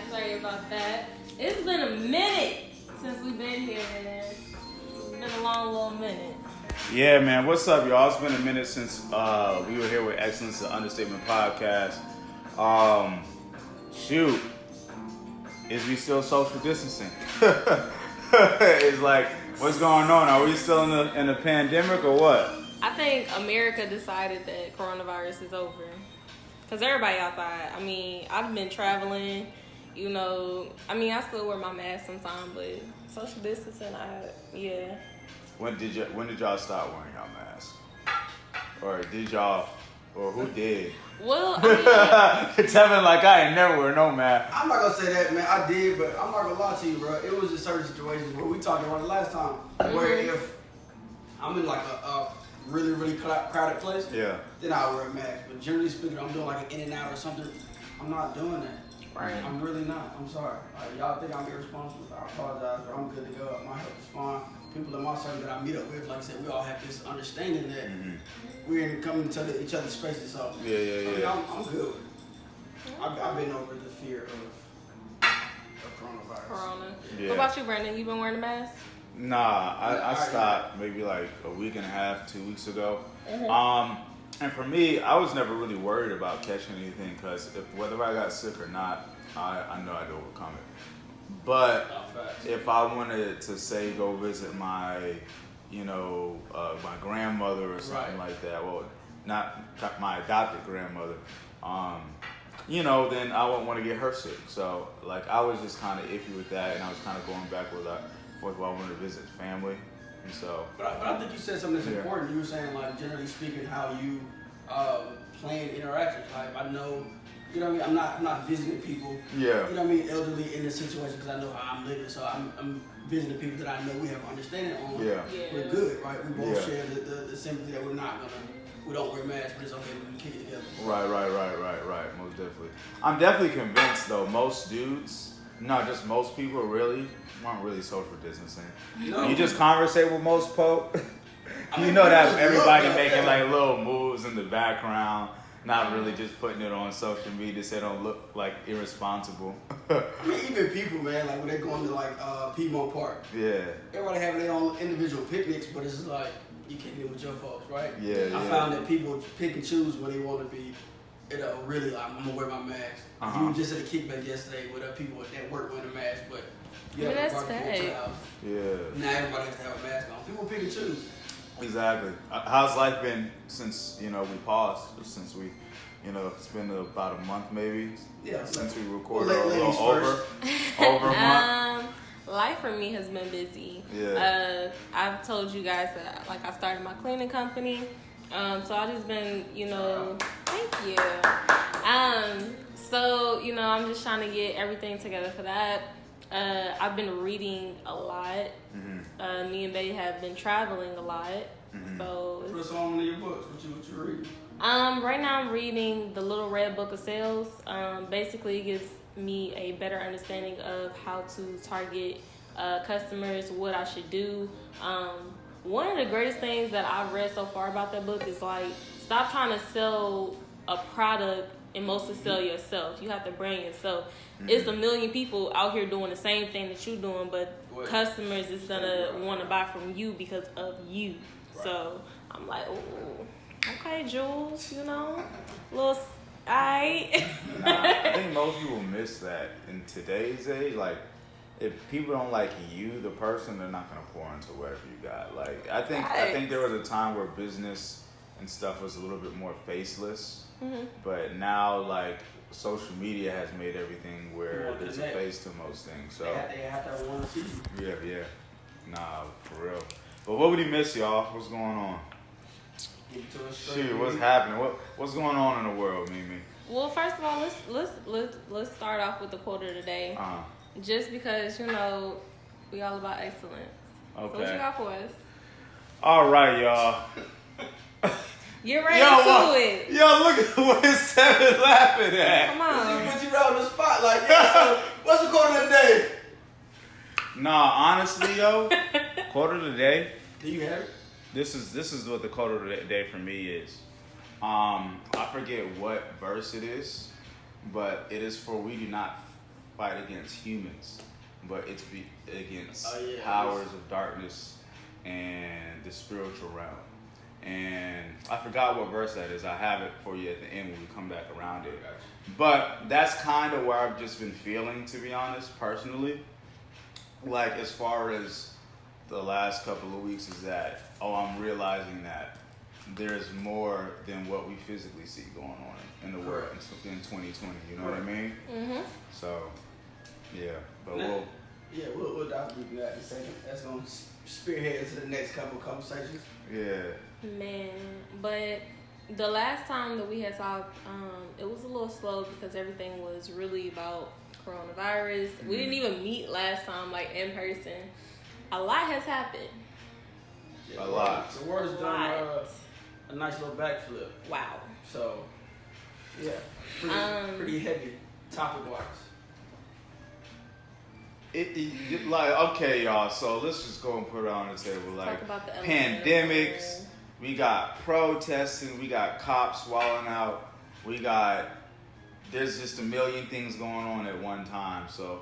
sorry about that. It's been a minute since we've been here, man. It's been a long little minute. Yeah, man. What's up, y'all? It's been a minute since we were here with Excellence, the Understatement Podcast. Shoot. Is we still social distancing? It's like, what's going on? Are we still in a pandemic or what? I think America decided that coronavirus is over. Because everybody outside. I mean, I've been traveling, you know. I mean, I still wear my mask sometimes, but social distancing, yeah. When did y'all start wearing y'all masks? Or did y'all, or who did? Well, I mean, Tevin, like, I ain't never wear no mask. I'm not gonna say that, man. I did, but I'm not gonna lie to you, bro. It was in certain situations where we talked about it last time, where if I'm in like a really, really crowded place, Yeah. then I wear a mask. But generally speaking, I'm doing like an in and out or something. I'm not doing that. Right. I'm really not. I'm sorry. Y'all think I'm irresponsible? I apologize, but I'm good to go. My health is fine. People in my circle that I meet up with, like I said, we all have this understanding that we're coming to each other's spaces. So Yeah. I mean, I'm good with it. I've been over the fear of coronavirus. Corona. Yeah. What about you, Brandon? You been wearing a mask? Nah, I stopped maybe like a week and a half, 2 weeks ago. And for me, I was never really worried about catching anything because whether I got sick or not, I know I'd overcome it. But if I wanted to say go visit my, my grandmother or something like that, well, not my adopted grandmother, then I wouldn't want to get her sick. So like I was just kind of iffy with that, and I was kind of going back with forth while I wanted to visit family. And so, but I think you said something that's important. You were saying, like, generally speaking, how you plan interactions. Like, I know, you know what I mean? I'm not visiting people, yeah. you know what I mean, elderly in this situation because I know how I'm living. So I'm visiting people that I know we have understanding on. Yeah. We're good, right? We both share the sympathy that we don't wear masks, but it's okay, we can kick it together. Right. Most definitely. I'm definitely convinced, though, most dudes, not just most people, really aren't really social distancing. No. You just conversate with most folk. You know that everybody making like little moves in the background, not really just putting it on social media so they don't look like irresponsible. I mean, even people, man, like when they're going to like Piedmont Park. Yeah. Everybody having their own individual picnics, but it's like you kicking it with your folks, right? Yeah. I found that people pick and choose when they want to be, really like, I'm gonna wear my mask. You were just at a kickback yesterday with people at work wearing a mask, but you have that's to park at your house. Yeah. Now everybody has to have a mask on. People pick and choose. Exactly. How's life been since, we paused, since we, it's been about a month maybe since we recorded a little over a month. Life for me has been busy. Yeah. I've told you guys that like I started my cleaning company. So I've just been, thank you. So, I'm just trying to get everything together for that. I've been reading a lot. Me and Bay have been traveling a lot. So what's on one of your books? What you reading? Right now I'm reading The Little Red Book of Sales. Basically it gives me a better understanding of how to target customers, what I should do. One of the greatest things that I've read so far about that book is like, stop trying to sell a product and mostly sell yourself. You have to brand yourself. It's a million people out here doing the same thing that you're doing, but customers is gonna want to buy from you because of you. Right. So I'm like, oh, okay, Jules, little, I think most people miss that in today's age. Like, if people don't like you, the person, they're not gonna pour into whatever you got. Like, I think there was a time where business and stuff was a little bit more faceless, but now like social media has made everything where there's a face to most things. So they have to want to see you. Yeah. Nah, for real. But what would he miss, y'all? What's going on? Shoot, what's happening? What's going on in the world, Mimi? Well, first of all, let's start off with the quote of the day. Just because we all about excellence. Okay. So what you got for us? All right, y'all. Get ready to it. Yo, look at what his seven laughing at. Come on. Put you right on the spot, like, so what's the quote of the day? Nah, honestly, yo, quote of the day. Do you have it? This is what the quote of the day for me is. I forget what verse it is, but it is for we do not fight against humans, but it's against yeah, powers of darkness and the spiritual realm. And I forgot what verse that is. I have it for you at the end when we come back around it. But that's kind of where I've just been feeling, to be honest, personally. Like, as far as the last couple of weeks is that, I'm realizing that there's more than what we physically see going on in the world in 2020. You know what I mean? Mm-hmm. So, yeah. But we'll dive deep into that in a second. That's going to spearhead into the next couple of conversations. Yeah. Man, but the last time that we had talked, it was a little slow because everything was really about coronavirus. Mm-hmm. We didn't even meet last time, like, in person. A lot has happened. Yeah, a lot. The world has done a nice little backflip. Wow. So, yeah, pretty heavy topic-wise. It like, okay, y'all, so let's just go and put it on the table. Like, talk about the pandemics, we got protesting, we got cops walling out, there's just a million things going on at one time. So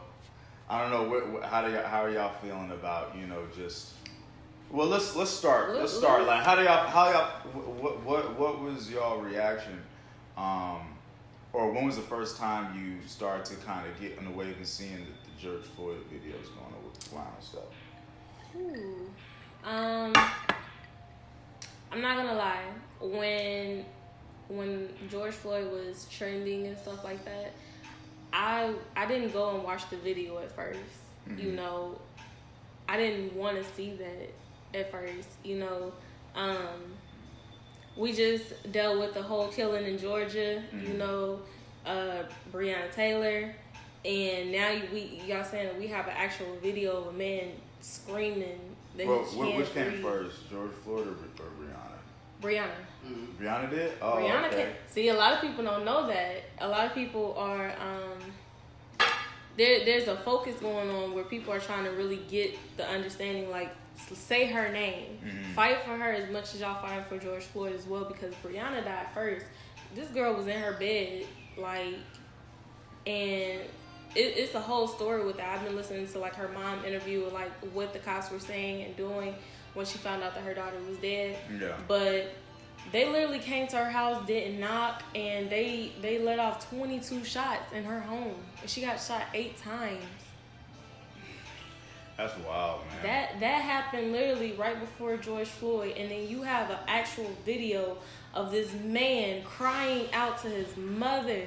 I don't know, how are y'all feeling about, just, well, let's start. Let's start. Like, what was y'all reaction, or when was the first time you started to kind of get in the wave and seeing the George Floyd videos going on with the clown stuff? I'm not gonna lie. When George Floyd was trending and stuff like that, I didn't go and watch the video at first. Mm-hmm. I didn't want to see that at first. We just dealt with the whole killing in Georgia. Mm-hmm. Breonna Taylor. And now y'all saying that we have an actual video of a man screaming that he can't which came breathe. first, George Floyd or Breonna? Breonna. Mm-hmm. Breonna did? Oh, Breonna okay. See, a lot of people don't know that. A lot of people are there's a focus going on where people are trying to really get the understanding, like, say her name. Mm-hmm. Fight for her as much as y'all fighting for George Floyd as well, because Breonna died first. This girl was in her bed, like, and it's a whole story with that. I've been listening to, like, her mom interview, like, what the cops were saying and doing when she found out that her daughter was dead. Yeah. But they literally came to her house, didn't knock, and they let off 22 shots in her home. And she got shot 8 times. That's wild, man. That happened literally right before George Floyd, and then you have an actual video of this man crying out to his mother.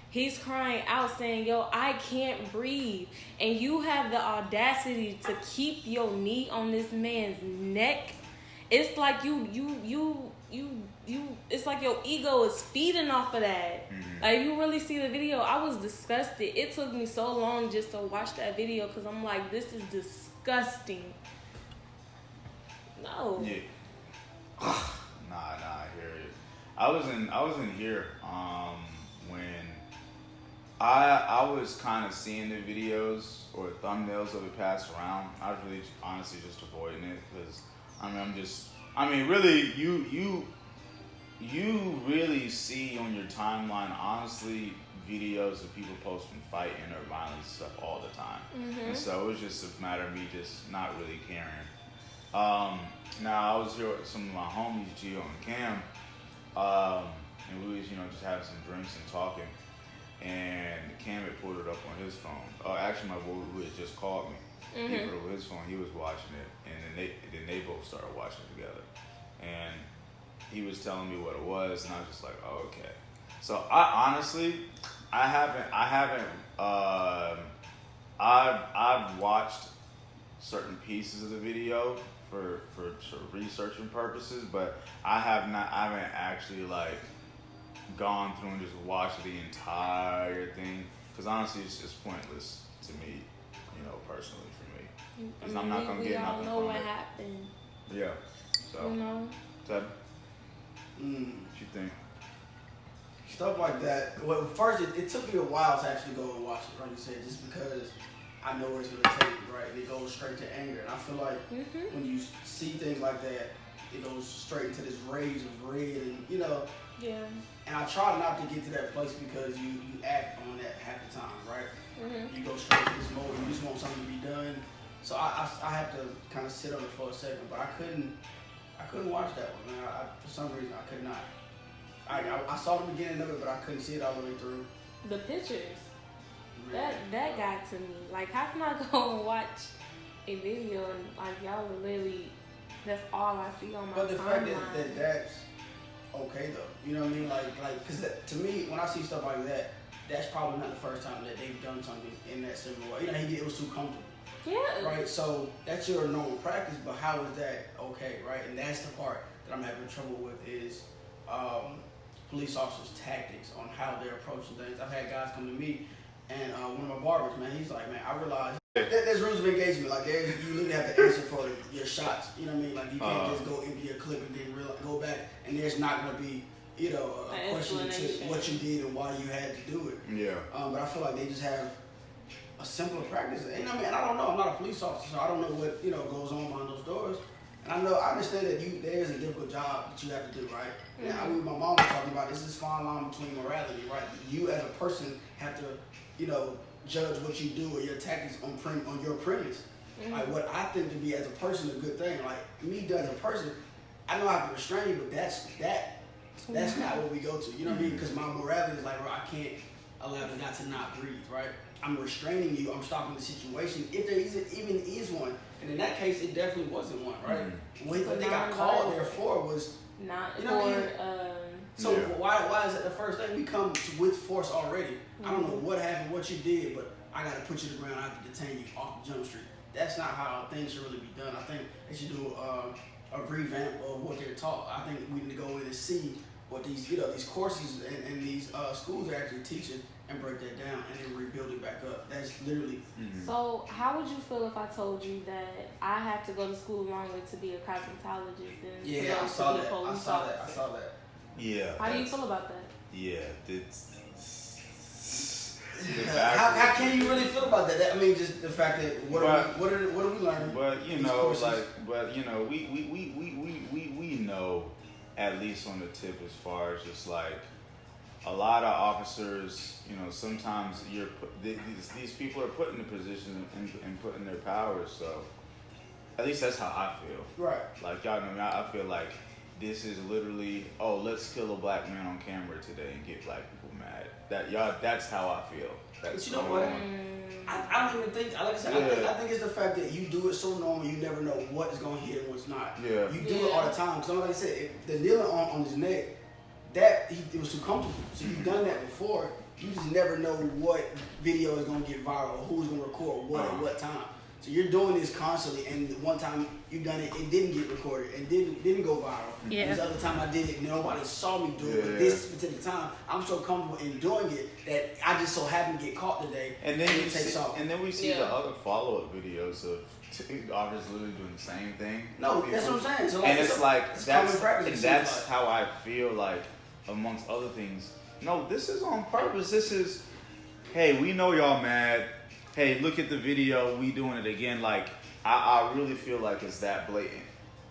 He's crying out saying, "Yo, I can't breathe." And you have the audacity to keep your knee on this man's neck. It's like it's like your ego is feeding off of that. Mm-hmm. Like, you really see the video. I was disgusted. It took me so long just to watch that video because I'm like, this is disgusting. No. Yeah. Nah, I hear it. I was in here when I was kind of seeing the videos or thumbnails of it pass around. I was really honestly just avoiding it because really you really see on your timeline, honestly, videos of people posting fighting or violence stuff all the time. Mm-hmm. And so it was just a matter of me just not really caring. Now I was here with some of my homies, Gio and Cam, and we was, just having some drinks and talking. And Cam had pulled it up on his phone. Actually, my boy who had just called me, mm-hmm. He put it on his phone. He was watching it, and then they both started watching it together. And he was telling me what it was, and I was just like, "Oh, okay." So I honestly, I've watched certain pieces of the video for sort of researching purposes, but I haven't actually, like, gone through and just watched the entire thing, because honestly it's just pointless to me, personally, for me, because I'm not gonna get nothing from it. We all know what happened. Yeah. So Ted, what you think? Stuff like that. Well, first it took me a while to actually go and watch it, like you said, just because I know where it's gonna take me, right? It goes straight to anger, and I feel like when you see things like that, it goes straight into this rage of red, and Yeah. And I try not to get to that place because you act on that half the time, right? Mm-hmm. You go straight to this mode. You just want something to be done. So I have to kind of sit on it for a second, but I couldn't watch that one, man. For some reason I could not. I saw the beginning of it, but I couldn't see it all the way through. The pictures. That got to me. Like, how can I go and watch a video and like y'all are literally, that's all I see on my timeline. But the fact that that's okay though, you know what I mean? Like, cause to me, when I see stuff like that, that's probably not the first time that they've done something in that similar way. It was too comfortable. Yeah. Right. So that's your normal practice, but how is that okay? Right. And that's the part that I'm having trouble with is police officers' tactics on how they're approaching things. I've had guys come to me, and one of my barbers, man, he's like, man, I realize there's rules of engagement. Like, you literally have to answer for your shots. You know what I mean? Like, you can't just go empty your clip and then go back, and there's not going to be, a question to what you did and why you had to do it. Yeah. But I feel like they just have a simpler practice. And I don't know. I'm not a police officer, so I don't know what goes on behind those doors. And I understand that there is a difficult job that you have to do, right? Mm-hmm. And I mean, my mom was talking about this fine line between morality, right? You as a person have to, judge what you do or your tactics on your premise. Mm-hmm. Like, what I think to be as a person a good thing. Like, me done as a person, I know I have to restrain you, but that's not what we go to. You know what I mean? Because my morality is like, bro, I can't allow the guy to not breathe, right? I'm restraining you. I'm stopping the situation. If there even is one. And in that case, it definitely wasn't one, right? Mm-hmm. What they got called there for was not you know for. What I mean? So why is it the first thing we come with force already? Mm-hmm. I don't know what happened, what you did, but I got to put you to the ground. I have to detain you off the jump street. That's not how things should really be done. I think they should do a revamp of what they're taught. I think we need to go in and see what these courses and these schools are actually teaching and break that down and then rebuild it back up. That's literally. Mm-hmm. So how would you feel if I told you that I have to go to school longer to be a cosmetologist and I saw that. Yeah. How do you feel about that? Yeah, how can you really feel about that? I mean, just the fact that what are we learning? But we know, at least on the tip, as far as just like a lot of officers, sometimes these people are put in the position and put in their powers. So at least that's how I feel. Right. Like, y'all know me, I feel like this is literally, let's kill a black man on camera today and get black people mad. That's how I feel. But you know what? I don't even think, like I said, I think it's the fact that you do it so normal, you never know what is going to hit and what's not. Yeah. You do it all the time. Because like I said, the kneeling on his neck, it was too comfortable. So you've done that before. You just never know what video is going to get viral, who's going to record what at what time. So you're doing this constantly, and one time you've done it, it didn't get recorded, and didn't go viral. Yeah. And this other time I did it, and nobody saw me do it. But this particular time, I'm so comfortable in doing it that I just so happen to get caught today. And then we see the other follow-up videos of officers literally doing the same thing. No, that's what I'm saying. So and that's like how I feel like, amongst other things. No, this is on purpose. This is, hey, we know y'all mad. Hey, look at the video, we doing it again. Like, I really feel like it's that blatant.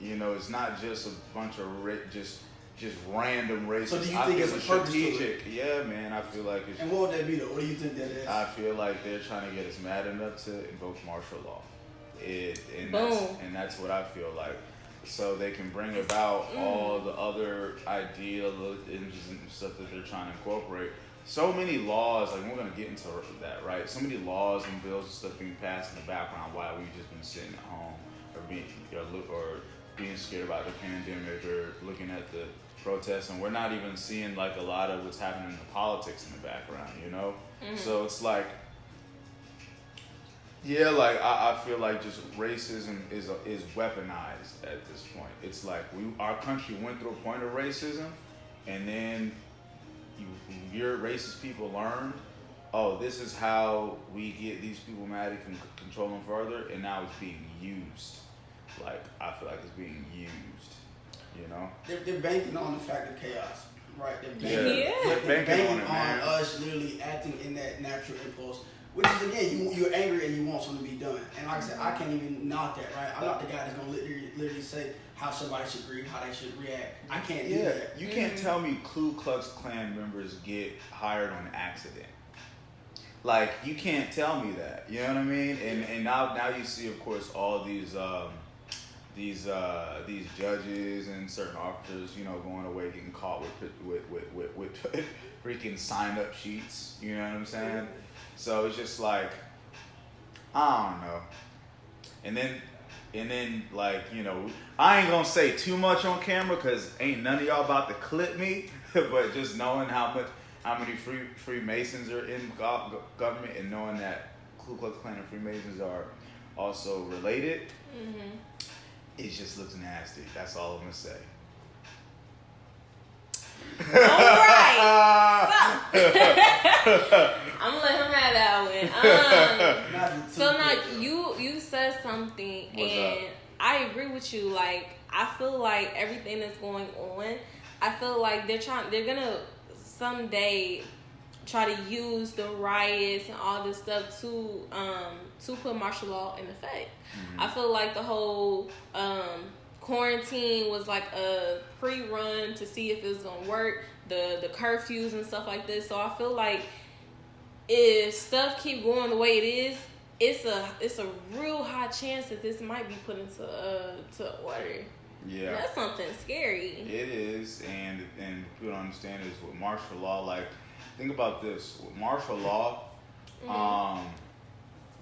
It's not just a bunch of just random racists. So do you think it's a strategic? Yeah, man, I feel like it's. And what would that be though? What do you think that is? I feel like they're trying to get us mad enough to invoke martial law. That's what I feel like. So they can bring about all the other ideals and stuff that they're trying to incorporate. So many laws, like, we're going to get into that, right? So many laws and bills and stuff being passed in the background while we've just been sitting at home or being scared about the pandemic or looking at the protests, and we're not even seeing like a lot of what's happening in the politics in the background, Mm-hmm. So it's like, I feel like just racism is weaponized at this point. It's like our country went through a point of racism, and then your racist people learned, this is how we get these people mad and can control them further, and now it's being used. Like, I feel like it's being used, They're banking on the fact of chaos, right? They're banking on us literally acting in that natural impulse, which is, again, you're angry and you want something to be done. And like I said, I can't even knock that, right? I'm not the guy that's going to literally say, how somebody should grieve, how they should react. I can't do that. You can't tell me Ku Klux Klan members get hired on accident. Like, you can't tell me that. You know what I mean? And now you see, of course, all these judges and certain officers, you know, going away getting caught with freaking sign up sheets. You know what I'm saying? So it's just like, I don't know. And then like, you know, I ain't gonna say too much on camera because ain't none of y'all about to clip me. But just knowing how many Freemasons are in government and knowing that Ku Klux Klan and Freemasons are also related, it just looks nasty. That's all I'm gonna say. All right. I'm gonna let him have that one. So now you said something, and I agree with you. Like, I feel like everything that's going on, I feel like they're gonna someday try to use the riots and all this stuff to put martial law in effect. I feel like the whole quarantine was like a pre-run to see if it was gonna work, the curfews and stuff like this. So I feel like if stuff keep going the way it is, it's a real high chance that this might be put into order. Yeah, that's something scary. It is, and people don't understand is with martial law. Like, think about this: with martial law,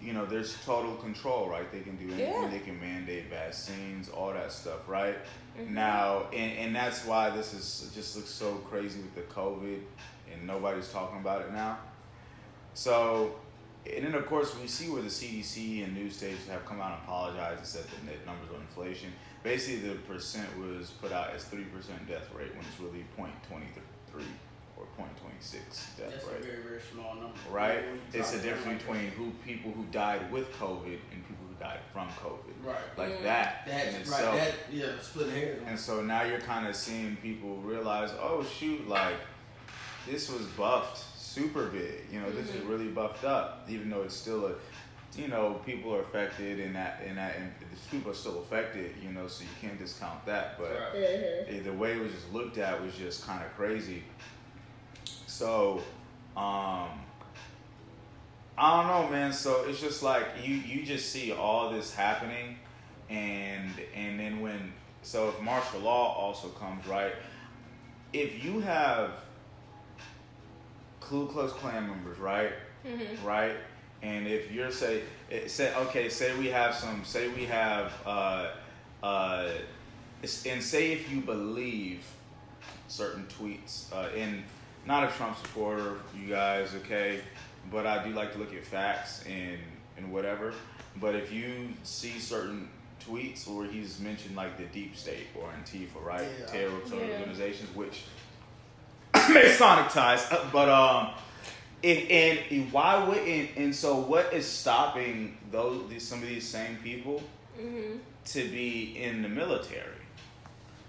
you know, there's total control, right? They can do anything. Yeah. They can mandate vaccines, all that stuff, right? Now, and that's why this just looks so crazy with the COVID, and nobody's talking about it now. So, and then of course we see where the CDC and news stations have come out and apologized and said the net numbers on inflation. Basically, the percent was put out as 3% death rate when it's really 0.23 or 0.26 death rate. That's a very, very small number. Right? It's a difference between people who died with COVID and people who died from COVID. Right. Like that in itself. Right. Split hairs. And so now you're kind of seeing people realize, oh shoot, like this was buffed super big. You know, this is really buffed up, even though it's still people are affected and people are still affected, you know, so you can't discount that. But the way it was just looked at was just kind of crazy. So, I don't know, man. So it's just like you just see all this happening, and then if martial law also comes, right? If you have Ku Klux Klan members, right? Right? And if you're say we have and say if you believe certain tweets, not a Trump supporter, you guys, okay, but I do like to look at facts and whatever. But if you see certain tweets where he's mentioned like the deep state or Antifa, right, terrorist organizations, which Masonic ties, but why wouldn't? And so, what is stopping some of these same people to be in the military,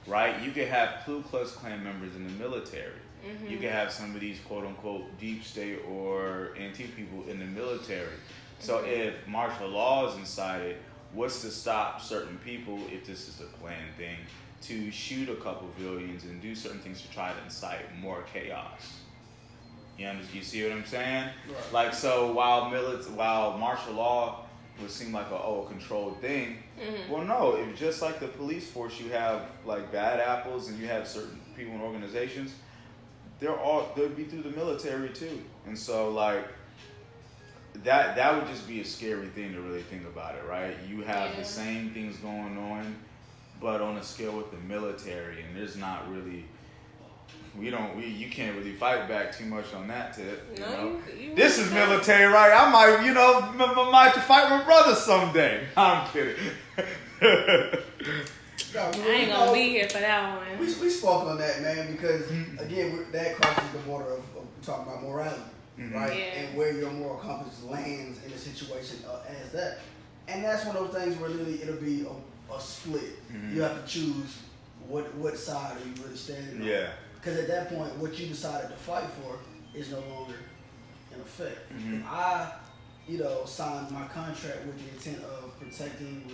right? You could have Ku Klux Klan members in the military. You could have some of these quote unquote deep state or Antifa people in the military. So if martial law is incited, what's to stop certain people, if this is a planned thing, to shoot a couple civilians and do certain things to try to incite more chaos? You see what I'm saying? Right. Like, so while martial law would seem like a controlled thing, well, no, it's just like the police force. You have like bad apples, and you have certain people and organizations. They'll be through the military too, and so like that would just be a scary thing to really think about it, right? You have the same things going on, but on a scale with the military, and there's not really. You can't really fight back too much on that tip. This is military, right? I might fight my brother someday. I'm kidding. I ain't gonna be here for that one. We spoke on that, man, because again, that crosses the border of talking about morality, right? Yeah. And where your moral compass lands in a situation as that. And that's one of those things where literally it'll be a split. You have to choose what side are you really standing on. Yeah. Because at that point, what you decided to fight for is no longer in effect. If I, signed my contract with the intent of protecting,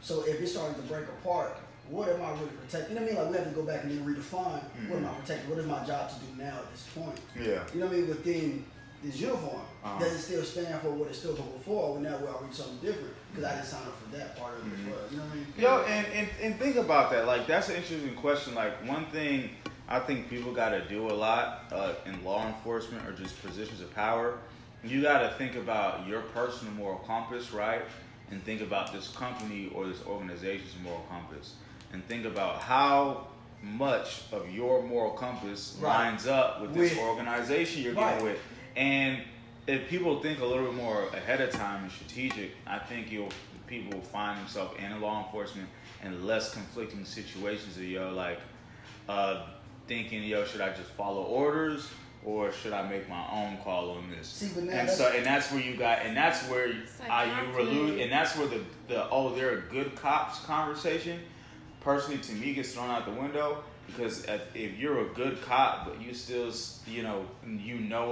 so if it's starting to break apart, what am I really protecting? You know what I mean? Like we have to go back and then redefine what am I protecting? What is my job to do now at this point? Yeah. You know what I mean? Within this uniform, does it still stand for what it stood for before? Or now we're already something different because I didn't sign up for that part of it as well. You know what I mean? Yo, and think about that. Like that's an interesting question. Like one thing I think people got to do a lot in law enforcement or just positions of power. You got to think about your personal moral compass, right? And think about this company or this organization's moral compass. And think about how much of your moral compass lines up with this organization you're getting with. And if people think a little bit more ahead of time and strategic, I think people will find themselves in law enforcement in less conflicting situations of thinking, should I just follow orders or should I make my own call on this? See, but now and that's where you got, and that's where you lose, and that's where the they're good cops conversation, personally to me gets thrown out the window. Because if you're a good cop, but you still, you know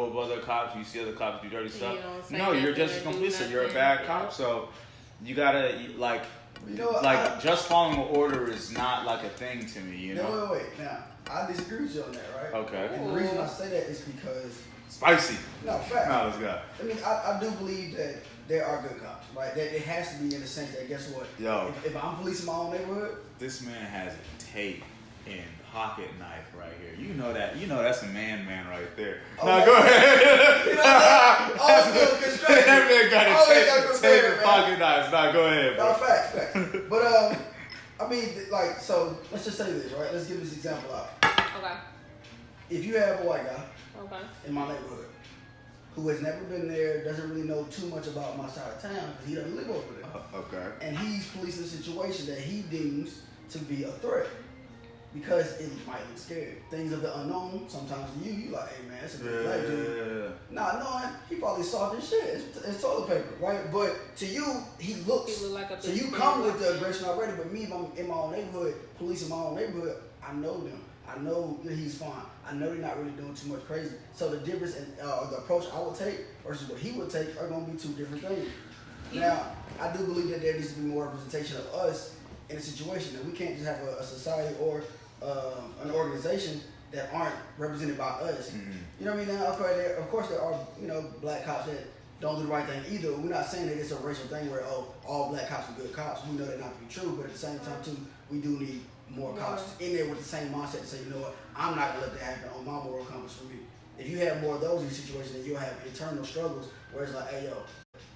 of other cops, you see other cops do dirty stuff. No, you're just complicit. You're a bad cop. So you gotta just following an order is not like a thing to me. You know. No, wait. Now I disagree with you on that, right? Okay. And the reason I say that is because spicy. No, fact. No, let's go. I mean, I do believe that there are good cops, right? That it has to be in the sense that guess what? Yo, if I'm policing my own neighborhood, this man has a tape and pocket knife right here. You know that's a man right there. Oh, no, go ahead. That man got a tape and pocket knives. No, go ahead, bro. No, facts. But I mean, like, so let's just say this, right? Let's give this example out. Okay. If you have a white guy in my neighborhood who has never been there, doesn't really know too much about my side of town because he doesn't live over there. Okay. And he's policing a situation that he deems to be a threat. Because it might look scary. Things of the unknown, sometimes to you like, hey man, that's a big black dude. Not knowing, he probably saw this shit. It's toilet paper, right? But to you, he looks. Like a so you come with the aggression already, but me, if I'm in my own neighborhood, policing my own neighborhood, I know them. I know that he's fine. I know they're not really doing too much crazy. So the difference in the approach I would take versus what he would take are going to be two different things. Now, I do believe that there needs to be more representation of us in a situation that we can't just have a society or an organization that aren't represented by us. You know what I mean? Now, of course, there are black cops that don't do the right thing either. We're not saying that it's a racial thing where all black cops are good cops. We know that not to be true, but at the same time too, we do need more cops in there with the same mindset to say, you know what, I'm not gonna let that happen on my moral compass for me. If you have more of those in situations, then you'll have internal struggles where it's like, hey yo.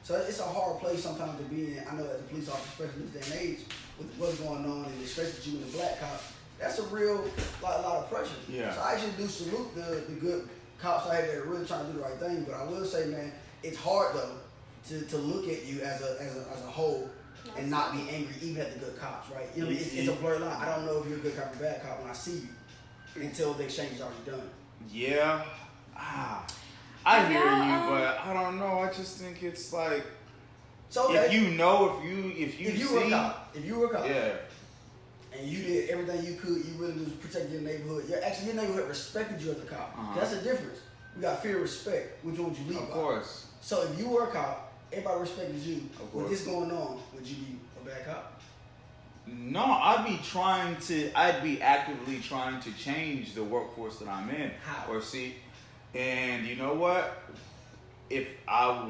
So it's a hard place sometimes to be in. I know as a police officer, especially in this day and age, with what's going on and the stress that you and the black cops. That's a real lot of pressure. Yeah. So I actually do salute the good cops out here that are really trying to do the right thing. But I will say, man, it's hard though to look at you as a whole and not be angry even at the good cops, right? You know, it's a blurred line. I don't know if you're a good cop or a bad cop when I see you until the exchange is already done. Yeah. I hear you, but I don't know. I just think it's like if you were a cop, yeah. And you did everything you could, you really was protecting your neighborhood. Your neighborhood respected you as a cop. That's the difference. We got fear and respect. Which one would you lead by? Of course. So if you were a cop, everybody respected you. With this going on, would you be a bad cop? No, I'd be actively trying to change the workforce that I'm in. How? Or see, and you know what? If I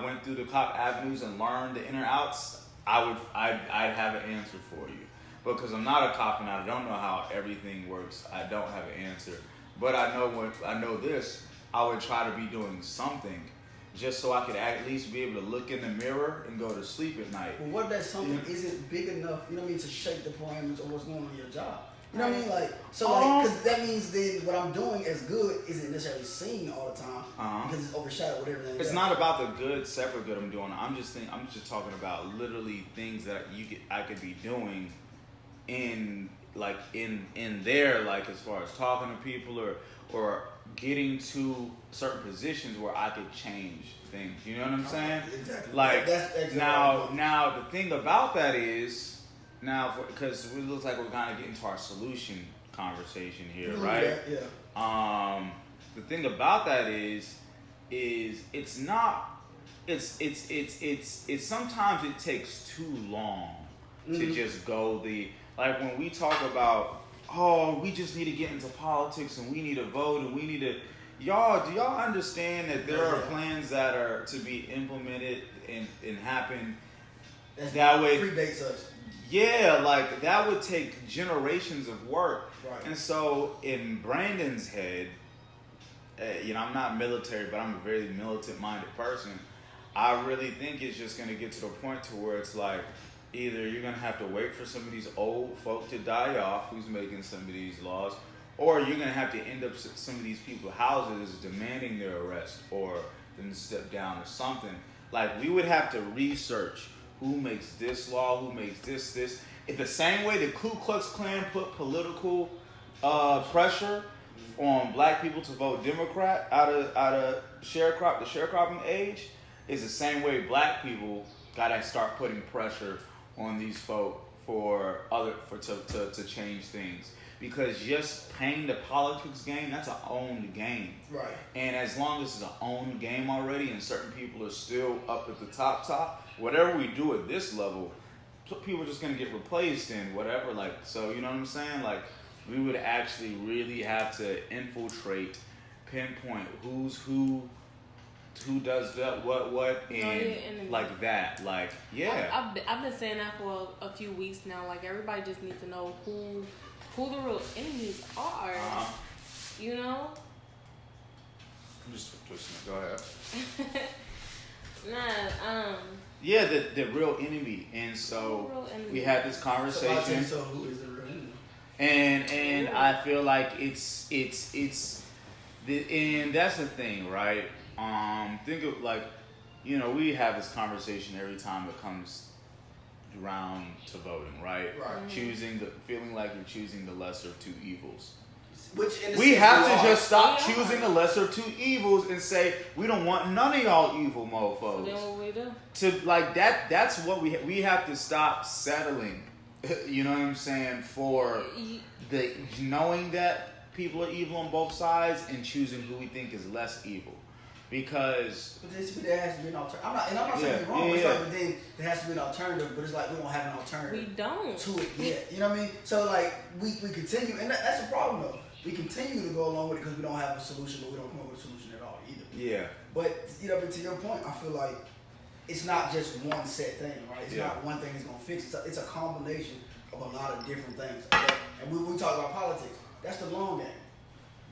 went through the cop avenues and learned the in and outs, I'd have an answer for you. Because I'm not a cop and I don't know how everything works, I don't have an answer. But I know this, I would try to be doing something just so I could at least be able to look in the mirror and go to sleep at night. Well, what if that something isn't big enough, you know what I mean, to shake the parameters of what's going on in your job? You know what I mean? Because that means then what I'm doing as good isn't necessarily seen all the time because it's overshadowed with everything. It's not about the good, separate good I'm doing. I'm just talking about literally things that I could be doing in there, like as far as talking to people or getting to certain positions where I could change things. You know what I'm saying? Exactly. Like that's exactly now the thing about that is because it looks like we're gonna get into our solution conversation here, right? Yeah. The thing about that is it's sometimes it takes too long to just go like when we talk about, oh, we just need to get into politics and we need to vote and we need to, do y'all understand that there are plans that are to be implemented and happen that way? Predates us. Yeah, like that would take generations of work. Right. And so in Brandon's head, I'm not military, but I'm a very militant-minded person. I really think it's just going to get to the point to where it's like, either you're going to have to wait for some of these old folk to die off who's making some of these laws, or you're going to have to end up some of these people's houses demanding their arrest or them to step down or something. Like, we would have to research who makes this law, who makes this. In the same way the Ku Klux Klan put political pressure on black people to vote Democrat out of the sharecropping age, is the same way black people gotta start putting pressure on these folk to change things. Because just playing the politics game, that's an owned game. Right. And as long as it's an owned game already and certain people are still up at the top, whatever we do at this level, people are just going to get replaced and whatever. Like, so, you know what I'm saying? Like, we would actually really have to infiltrate, pinpoint who's who does that, what, and like that. Like, yeah. I've been saying that for a few weeks now. Like, everybody just needs to know who the real enemies are. You know? I'm just twisting it. Go ahead. Yeah, the real enemy. And so we had this conversation. So who is the real enemy? And I feel like it's and that's the thing, right? Think of like, we have this conversation every time it comes around to voting, right? Right. Feeling like you're choosing the lesser of two evils. We have to just stop choosing the lesser of two evils and say, we don't want none of y'all evil mofos. So then what we do? To like that's what we have to stop settling. You know what I'm saying? For the knowing that people are evil on both sides and choosing who we think is less evil. Because there has to be an alternative. I'm not saying you're wrong. It's like, but then there has to be an alternative, but it's like we don't have an alternative. We don't to it yet. You know what I mean? So like we continue, and that's a problem though. We continue to go along with it because we don't have a solution, but we don't come up with a solution at all either. Yeah. But but to your point, I feel like it's not just one set thing, right? It's not one thing that's gonna fix it. It's a combination of a lot of different things. And we talk about politics. That's the long game.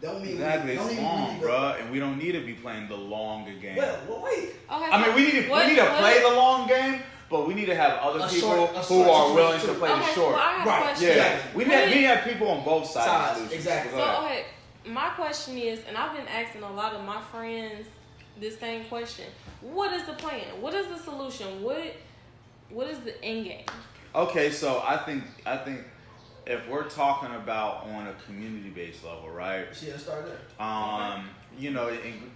Don't mean exactly, it's long, bro, and we don't need to be playing the longer game. Well, wait. Okay, I mean, we need to play the long game, but we need to have other people who are willing to play the short. So I have a question. Yeah, we need to have people on both sides. Exactly. So, okay, my question is, and I've been asking a lot of my friends this same question: what is the plan? What is the solution? What is the end game? Okay, so I think if we're talking about on a community-based level, right? Yeah, let's start there. And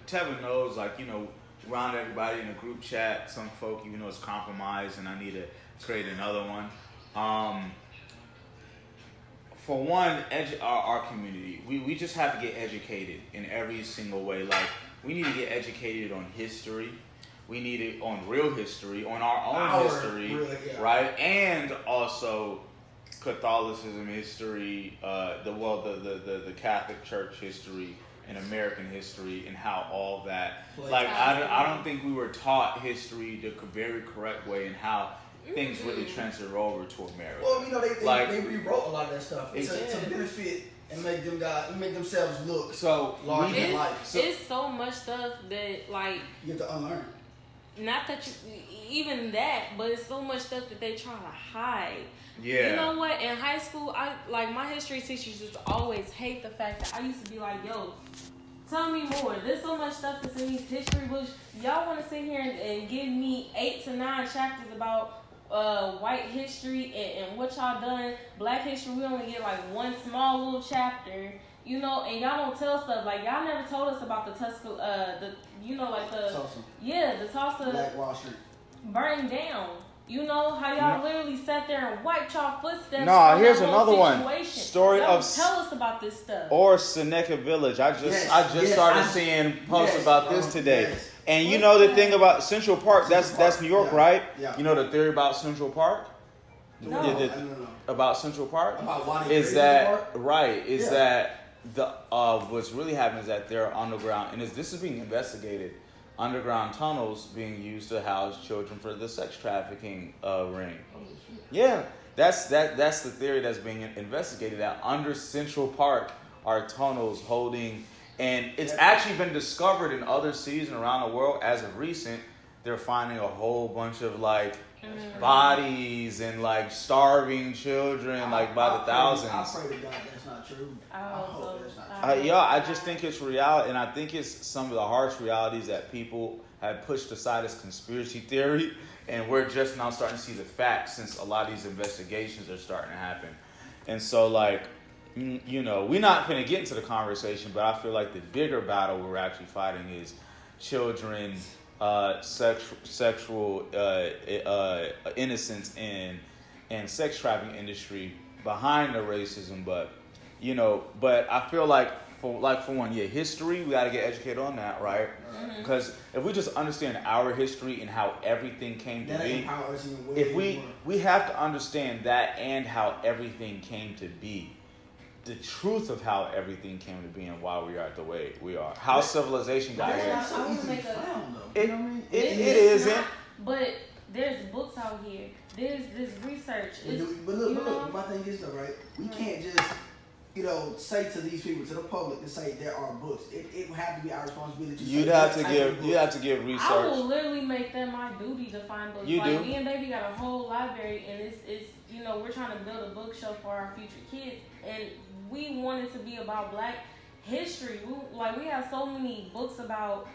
Tevin knows, like, around everybody in a group chat, some folk, it's compromised, and I need to create another one. For one, our community, we just have to get educated in every single way. Like, we need to get educated on history. We need it on real history, on our own history, right? And also Catholicism history, the Catholic Church history and American history, and how all that. Like, I don't think we were taught history the very correct way and how things really transfer over to America. Well, they rewrote a lot of that stuff to benefit and make themselves look larger than life. It's so much stuff that, like, you have to unlearn. Not that even that, but it's so much stuff that they try to hide. Yeah. You know what? In high school, my history teachers just always hate the fact that I used to be like, yo, tell me more. There's so much stuff that's in these history books. Y'all want to sit here and give me 8 to 9 chapters about white history and what y'all done. Black history, we only get like one small little chapter. And y'all don't tell stuff. Like, y'all never told us about the Tulsa, the Tulsa Black Wall Street burning down. How y'all literally sat there and wiped y'all footsteps. No, here's another one. Story y'all of tell us about this stuff. Or Seneca Village. I just started seeing posts about this today. Yes. And the thing about Central Park, that's New York, right? Yeah. You know the theory about Central Park? No. About Central Park About why is that right? Is that the what's really happening is that there are underground, and this is being investigated. Underground tunnels being used to house children for the sex trafficking ring. Yeah, that's the theory that's being investigated. That under Central Park are tunnels holding, and it's actually been discovered in other cities around the world. As of recent, they're finding a whole bunch of like bodies and like starving children, like by the thousands. I pray to God that's not true. I hope that's not true. I just think it's reality, and I think it's some of the harsh realities that people have pushed aside as conspiracy theory, and we're just now starting to see the facts since a lot of these investigations are starting to happen. And so, like, you know, we're not going to get into the conversation, but I feel like the bigger battle we're actually fighting is children, sexual innocence and sex trafficking industry behind the racism. But you know, but I feel like for one, history, we got to get educated on that, right? Because if we just understand our history and how everything came to be, if we have to understand that and how everything came to be, the truth of how everything came to be and why we are the way we are, how civilization got here. It isn't. But there's books out here. There's research. But look, my thing is though, right? We can't just, say to these people, to the public, to say there are books. It would have to be our responsibility. You'd have to give research. I will literally make that my duty to find books. You do. Me and Baby got a whole library, and it's we're trying to build a bookshelf for our future kids, and we want it to be about Black history. We have so many books about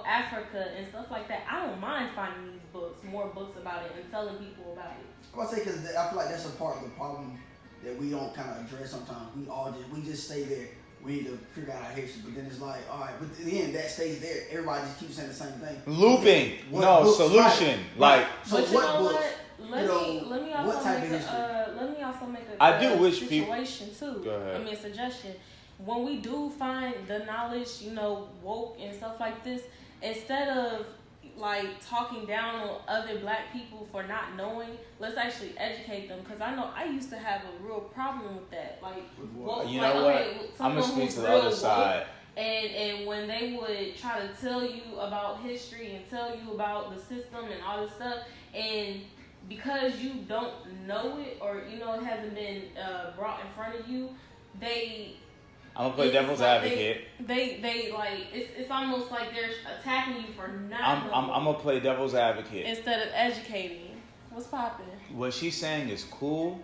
Africa and stuff like that. I don't mind finding these books, more books about it, and telling people about it. I want to say because I feel like that's a part of the problem that we don't kind of address sometimes. We just stay there. We need to figure out our history, but then it's like, all right, but in the end, that stays there. Everybody just keeps saying the same thing. Looping, solution. Right. So but what books? Let me also make a situation too. Go ahead. A suggestion. When we do find the knowledge, woke and stuff like this, instead of talking down on other Black people for not knowing, let's actually educate them. Because I know I used to have a real problem with that. I'm gonna speak to the other side. And when they would try to tell you about history and tell you about the system and all this stuff, and because you don't know it or it hasn't been brought in front of you, I'm gonna play devil's advocate. It's almost like they're attacking you for not. I'm gonna play devil's advocate instead of educating. What's popping? What she's saying is cool,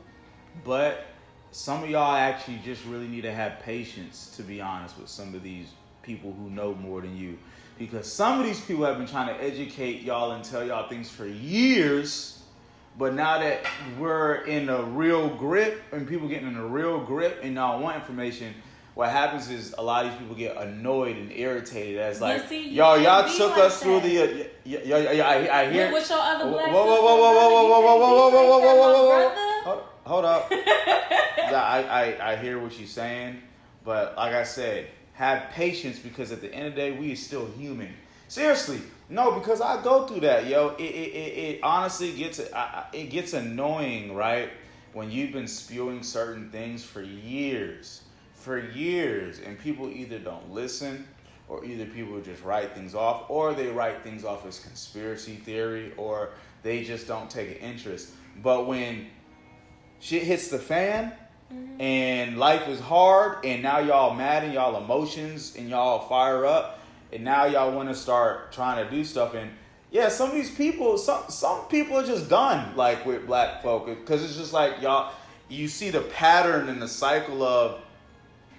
but some of y'all actually just really need to have patience, to be honest, with some of these people who know more than you, because some of these people have been trying to educate y'all and tell y'all things for years. But now that we're in a real grip and people getting in a real grip and y'all want information, what happens is a lot of these people get annoyed and irritated as y'all took us through the I hear. With your other Black whoa. Hold up. I hear what she's saying, but like I said, have patience, because at the end of the day, we are still human. Seriously, no, because I go through that, yo. It honestly gets annoying, right? When you've been spewing certain things for years, and people either don't listen, or either people just write things off, or they write things off as conspiracy theory, or they just don't take an interest. But when shit hits the fan, and life is hard, and now y'all mad and y'all emotions and y'all fire up, and now y'all want to start trying to do stuff. And yeah, some of these people, some people are just done with Black folk, because it's just you see the pattern and the cycle of,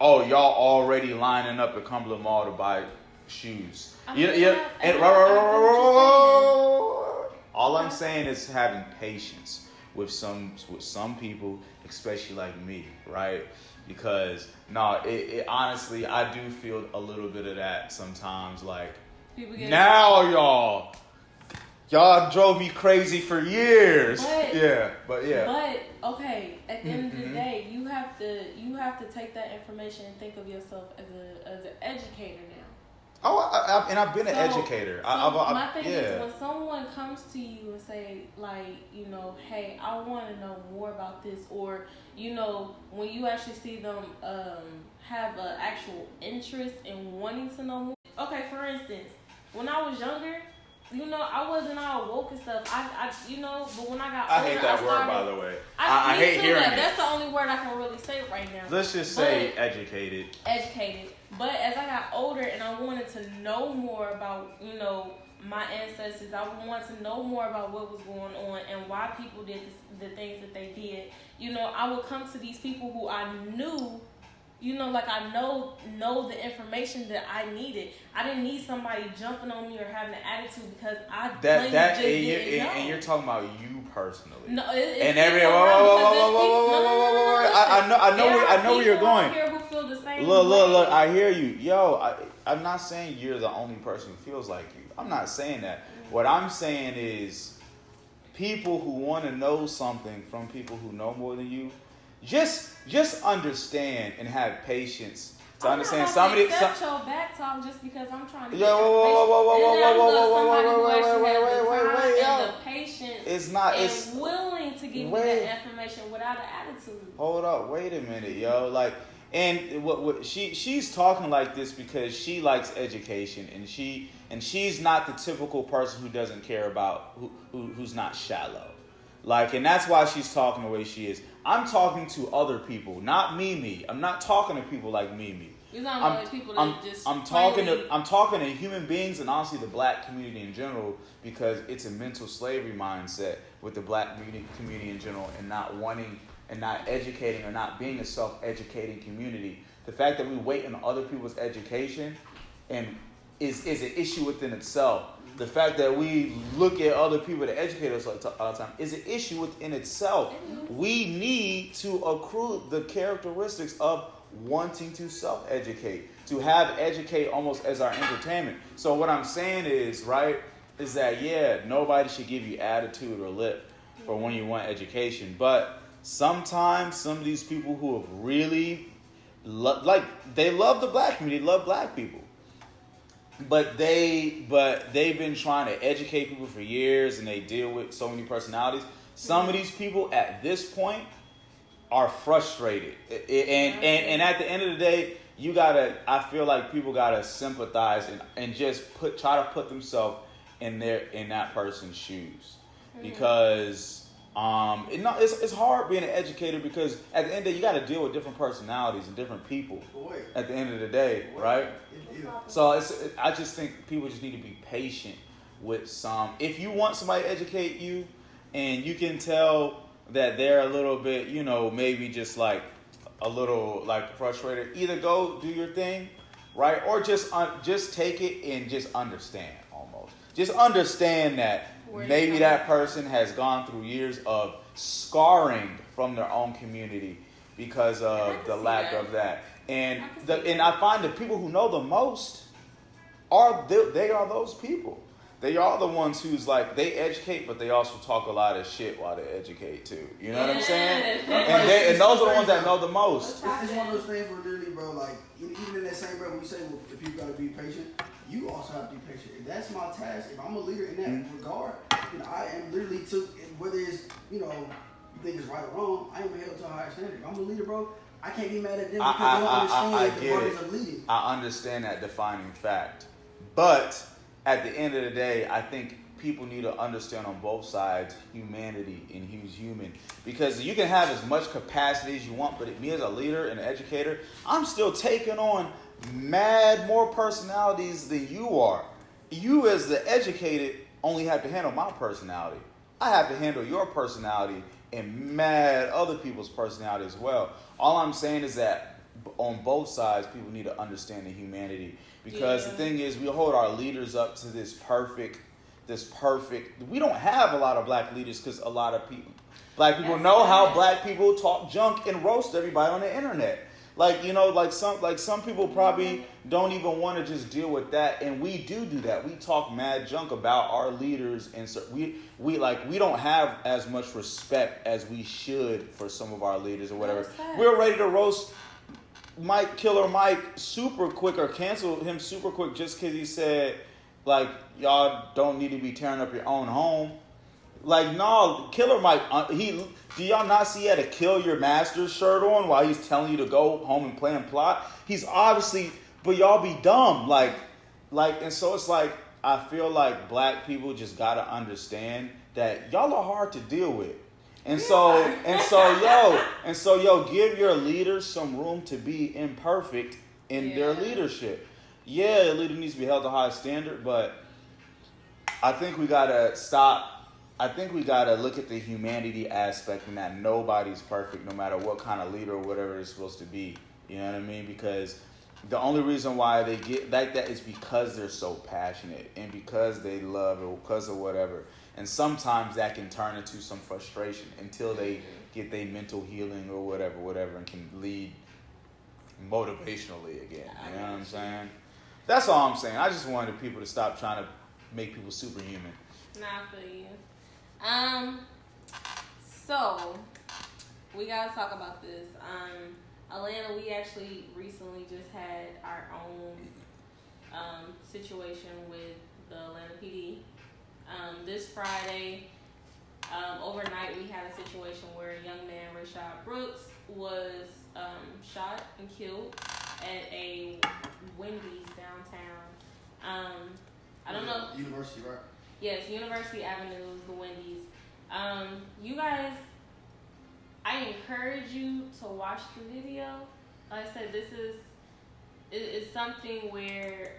oh, y'all already lining up at Cumberland Mall to buy shoes. All I'm saying is having patience with some people, especially like me, right? Because it honestly, I do feel a little bit of that sometimes. Now y'all drove me crazy for years. But okay, at the end of the day, you have to take that information and think of yourself as an educator now. And I've been an educator. My thing is when someone comes to you and say, like, you know, hey, I want to know more about this, or, you know, when you actually see them have an actual interest in wanting to know more. Okay, for instance, when I was younger, you know, I wasn't all woke and stuff. I you know, but when I got older, I hate that word, by the way. I hate hearing it. That's the only word I can really say right now. Let's just say educated. Educated. But as I got older and I wanted to know more about, you know, my ancestors, I wanted to know more about what was going on and why people did the things that they did. You know, I would come to these people who I knew, you know, like I know the information that I needed. I didn't need somebody jumping on me or having an attitude because I didn't know. And you're talking about you personally. No, I know where you're going. Here who feel the same look, I hear you. Yo, I'm not saying you're the only person who feels like you. I'm not saying that. What I'm saying is people who want to know something from people who know more than you, just understand and have patience to understand somebody. Accept your back talk just because I'm trying to. Wait, the patience. It's not. It's willing to give you that information without an attitude. Hold up, wait a minute, yo. Like, and what she's talking like this because she likes education, and she's not the typical person who doesn't care about who's not shallow. Like, and that's why she's talking the way she is. I'm talking to other people, not Mimi. I'm not talking to people like Mimi. You're talking to people that I'm talking to human beings and honestly the black community in general, because it's a mental slavery mindset with the black community in general, and not wanting and not educating or not being a self-educating community. The fact that we wait on other people's education and is an issue within itself. The fact that we look at other people to educate us all the time is an issue within itself. We need to accrue the characteristics of wanting to self-educate, to have educate almost as our entertainment. So what I'm saying is, right, is that, nobody should give you attitude or lip for when you want education. But sometimes some of these people who have really, they love the black community, love black people. But they've been trying to educate people for years, and they deal with so many personalities. Some of these people at this point are frustrated, and at the end of the day, I feel like people gotta sympathize and just try to put themselves in that person's shoes, because it's hard being an educator, because at the end of the day, you got to deal with different personalities and different people at the end of the day, right? So I just think people just need to be patient with some. If you want somebody to educate you and you can tell that they're a little bit, you know, maybe just like a little like frustrated, either go do your thing, right? Or just take it and just understand almost. Just understand that maybe that person has gone through years of scarring from their own community because of the lack of that. And I find the people who know the most are those people. They are the ones who's like, they educate, but they also talk a lot of shit while they educate too. You know what I'm saying? And those are the ones that know the most. It's one of those things where literally, bro, like, even in that same breath when you say, well, if you gotta be patient, you also have to be patient. If that's my task, if I'm a leader in that regard, then I am literally whether it's, you know, you think it's right or wrong, I am held to a higher standard. If I'm a leader, bro, I can't be mad at them because they don't understand the purpose of leading. I understand that defining fact. But at the end of the day, I think people need to understand on both sides humanity and who's human. Because you can have as much capacity as you want, but me as a leader and an educator, I'm still taking on more personalities than you are. You as the educated only have to handle my personality. I have to handle your personality and mad other people's personality as well. All I'm saying is that on both sides, people need to understand the humanity. Because the thing is, we hold our leaders up to this perfect. We don't have a lot of black leaders because a lot of black people know how black people talk junk and roast everybody on the internet. Like, you know, like some people probably don't even want to just deal with that, and we do that. We talk mad junk about our leaders, and so we don't have as much respect as we should for some of our leaders or whatever. We're ready to roast Killer Mike super quick or cancel him super quick just because he said, like, y'all don't need to be tearing up your own home. Like, no, Killer Mike, do y'all not see he had a Kill Your Master shirt on while he's telling you to go home and play and plot? He's obviously, but y'all be dumb. Like, and so it's like, I feel like black people just gotta understand that y'all are hard to deal with. And so, give your leaders some room to be imperfect in their leadership. Yeah, the leader needs to be held to a high standard, but I think we gotta stop. I think we gotta look at the humanity aspect and that nobody's perfect, no matter what kind of leader or whatever they're supposed to be. You know what I mean? Because the only reason why they get like that is because they're so passionate and because they love or because of whatever. And sometimes that can turn into some frustration until they get their mental healing or whatever, and can lead motivationally again. You know what I'm saying? That's all I'm saying. I just wanted people to stop trying to make people superhuman. Nah, I feel you. So we gotta talk about this. Atlanta, we actually recently just had our own situation with the Atlanta PD. This Friday, overnight, we had a situation where a young man, Rashad Brooks, was shot and killed at a Wendy's downtown. I don't know. University, right? Yes, University Avenue is the Wendy's. You guys, I encourage you to watch the video. Like I said, it's something where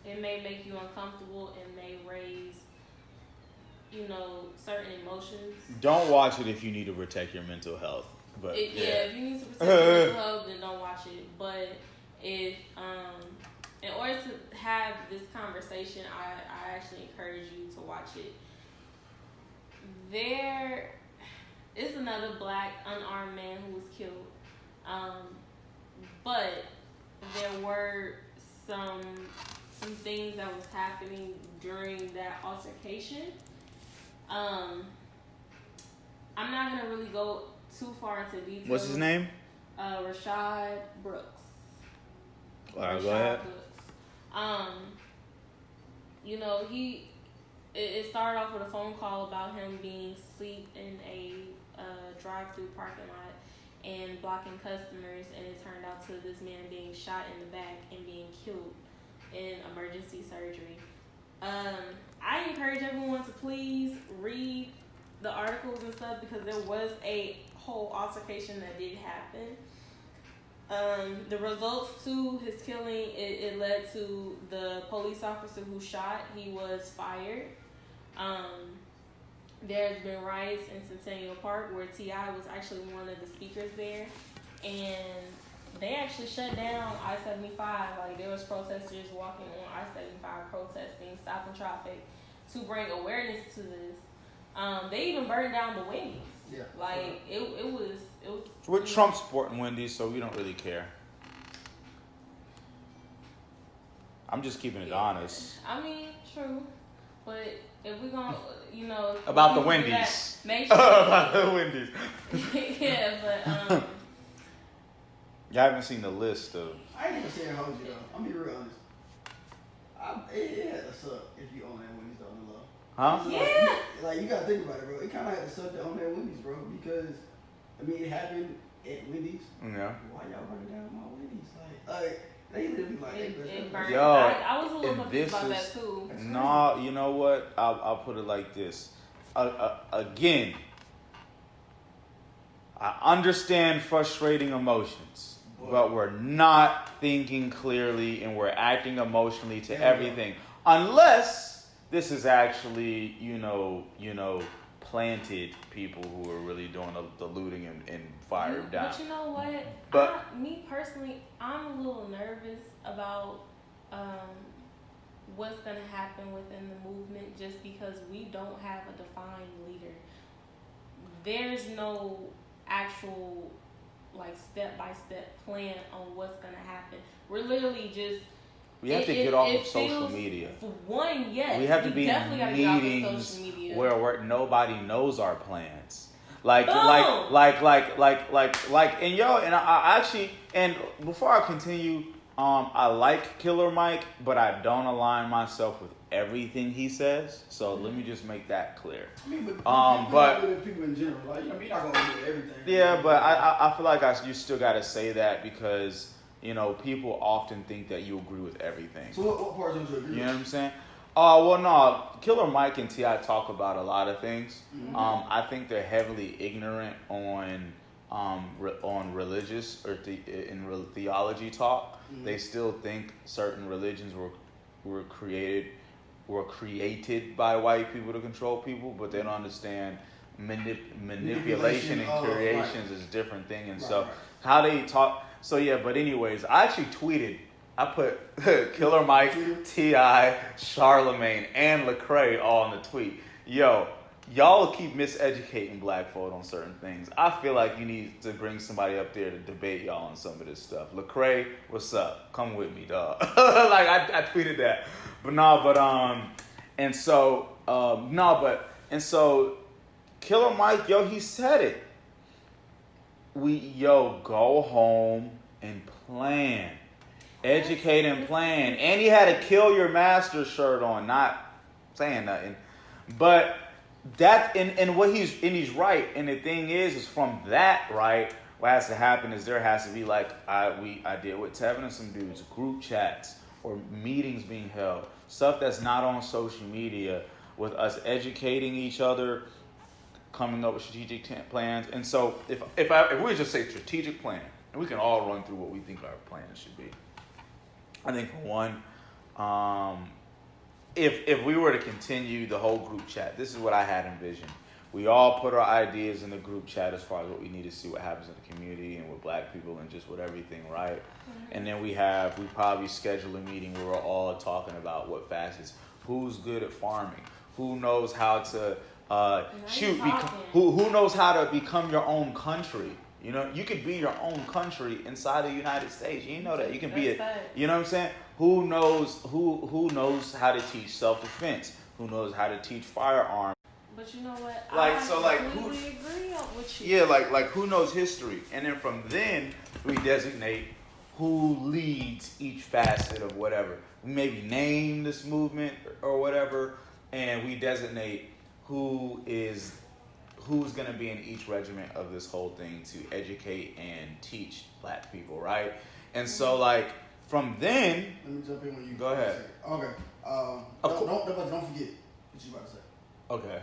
it may make you uncomfortable and may raise, certain emotions. Don't watch it if you need to protect your mental health. But if you need to protect your mental health, then don't watch it. But if in order to have this conversation, I actually encourage you to watch it. There is another black unarmed man who was killed, but there were some things that was happening during that altercation. I'm not gonna really go too far into details. What's his name? Rashad Brooks. All right, go ahead. Brooks. It started off with a phone call about him being asleep in a drive-through parking lot and blocking customers, and it turned out to this man being shot in the back and being killed in emergency surgery. I encourage everyone to please read the articles and stuff because there was a whole altercation that did happen. The results to his killing, it led to the police officer who shot, he was fired. There's been riots in Centennial Park where T.I. was actually one of the speakers there, and they actually shut down I-75. Like, there was protesters walking on I-75 protesting, stopping traffic to bring awareness to this. They even burned down the Wendy's. Yeah. Like, it was. We're Trump supporting Wendy's, so we don't really care. I'm just keeping it honest. I mean, true. But if we're going to, About the Wendy's. Make sure. About the Wendy's. Yeah, but. You haven't seen the list of. I ain't even saying hold you though. I'm be real honest. It had to suck if you own that Wendy's though, in the law. Huh? Yeah. Like, you gotta think about it, bro. It kind of had to suck to own that Wendy's, bro, because it happened at Wendy's. Yeah. Why y'all burning down my Wendy's? Like they literally like it burned. Yo, I was a little confused about that too. No, you know what? I'll put it like this. Again, I understand frustrating emotions, but we're not thinking clearly and we're acting emotionally to everything. Unless this is actually, planted people who are really doing the looting and fired down. But you know what? Me personally, I'm a little nervous about what's going to happen within the movement just because we don't have a defined leader. There's no actual step-by-step plan on what's going to happen. We're literally just... We have to get off of social media. For one, yes. We have to be in meetings where nobody knows our plans. And And before I continue, I like Killer Mike, but I don't align myself with everything he says. So let me just make that clear. I mean, but people in general, like, you're not gonna agree with everything. Yeah, but I feel like you still got to say that because people often think that you agree with everything. So what parts don't you agree with? You know what I'm saying? Well, no, Killer Mike and T.I. talk about a lot of things. Mm-hmm. I think they're heavily ignorant on religious or theology talk. Mm-hmm. They still think certain religions were created by white people to control people, but they don't understand manipulation and creations is a different thing. And so how they talk. So yeah, but anyways, I actually tweeted. I put Killer Mike, T.I., Charlemagne, and Lecrae all in the tweet. Yo, y'all keep miseducating black folk on certain things. I feel like you need to bring somebody up there to debate y'all on some of this stuff. Lecrae, what's up? Come with me, dog. Like I tweeted that. And so Killer Mike, yo, he said it. Go home and plan. Educate and plan. And he had a Kill Your Master shirt on, not saying nothing. But that and what he's right. And the thing is from that, right, what has to happen is there has to be like I did with Tevin and some dudes, group chats or meetings being held, stuff that's not on social media, with us educating each other, coming up with strategic plans. And so if we just say strategic plan, and we can all run through what we think our plan should be. I think for one, if we were to continue the whole group chat, this is what I had envisioned. We all put our ideas in the group chat as far as what we need to see what happens in the community and with black people and just with everything, right? Mm-hmm. And then we probably schedule a meeting where we're all talking about what facets, who's good at farming, who knows how to who knows how to become your own country. You know, you could be your own country inside the United States. You know that. You can be it. You know what I'm saying? Who knows how to teach self-defense? Who knows how to teach firearms? But you know what? Who agree with you. Yeah, like who knows history? And then from then we designate who leads each facet of whatever. We maybe name this movement or whatever, and we designate who's going to be in each regiment of this whole thing to educate and teach black people, right? And so, like, from then... Let me jump in when you... Go ahead. Okay. Don't forget what you about to say. Okay.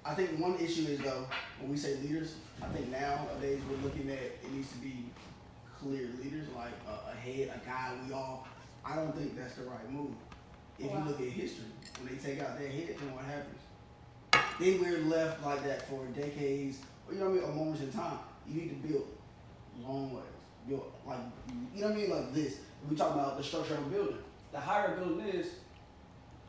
I think one issue is, though, when we say leaders, I think nowadays we're looking at it needs to be clear leaders, like a head, a guy, I don't think that's the right move. If you look at history, when they take out their head, then what happens? Then we're left like that for decades, or or moments in time. You need to build long ways. Build like this. We talk about the structure of a building. The higher a building is.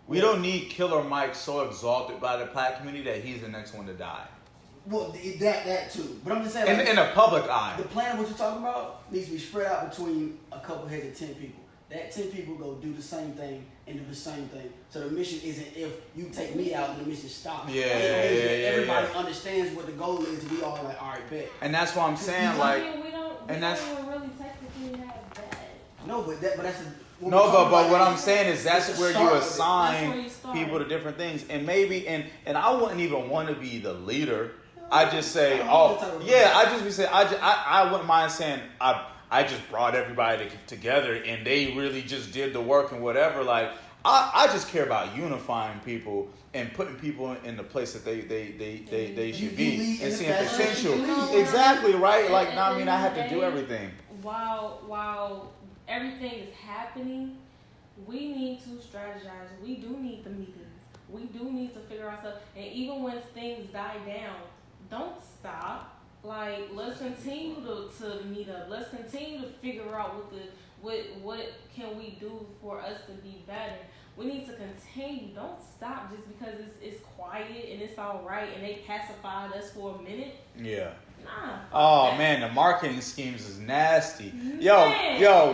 We don't need Killer Mike so exalted by the black community that he's the next one to die. Well, that too. But I'm just saying, in the public eye, the plan of what you're talking about needs to be spread out between a couple heads of 10 people. That 10 people go do the same thing and do the same thing. So the mission isn't if you take me out, then the mission stops. Everybody understands what the goal is. We all like, all right, bet. And that's what I'm saying. We don't even really technically have that. No, but what I'm saying is that's where you assign people to different things, and maybe and I wouldn't even want to be the leader. I just say, I wouldn't mind saying I just brought everybody together and they really just did the work and whatever. Like I just care about unifying people and putting people in the place that they should be and seeing potential. Exactly, right? Like I have to do everything. While everything is happening, we need to strategize. We do need the meetings. We do need to figure out stuff. And even when things die down, don't stop. Like, let's continue to meet up. Let's continue to figure out what can we do for us to be better. We need to continue. Don't stop just because it's quiet and it's all right and they pacified us for a minute. Yeah. Nah. Oh man, the marketing schemes is nasty. Yo,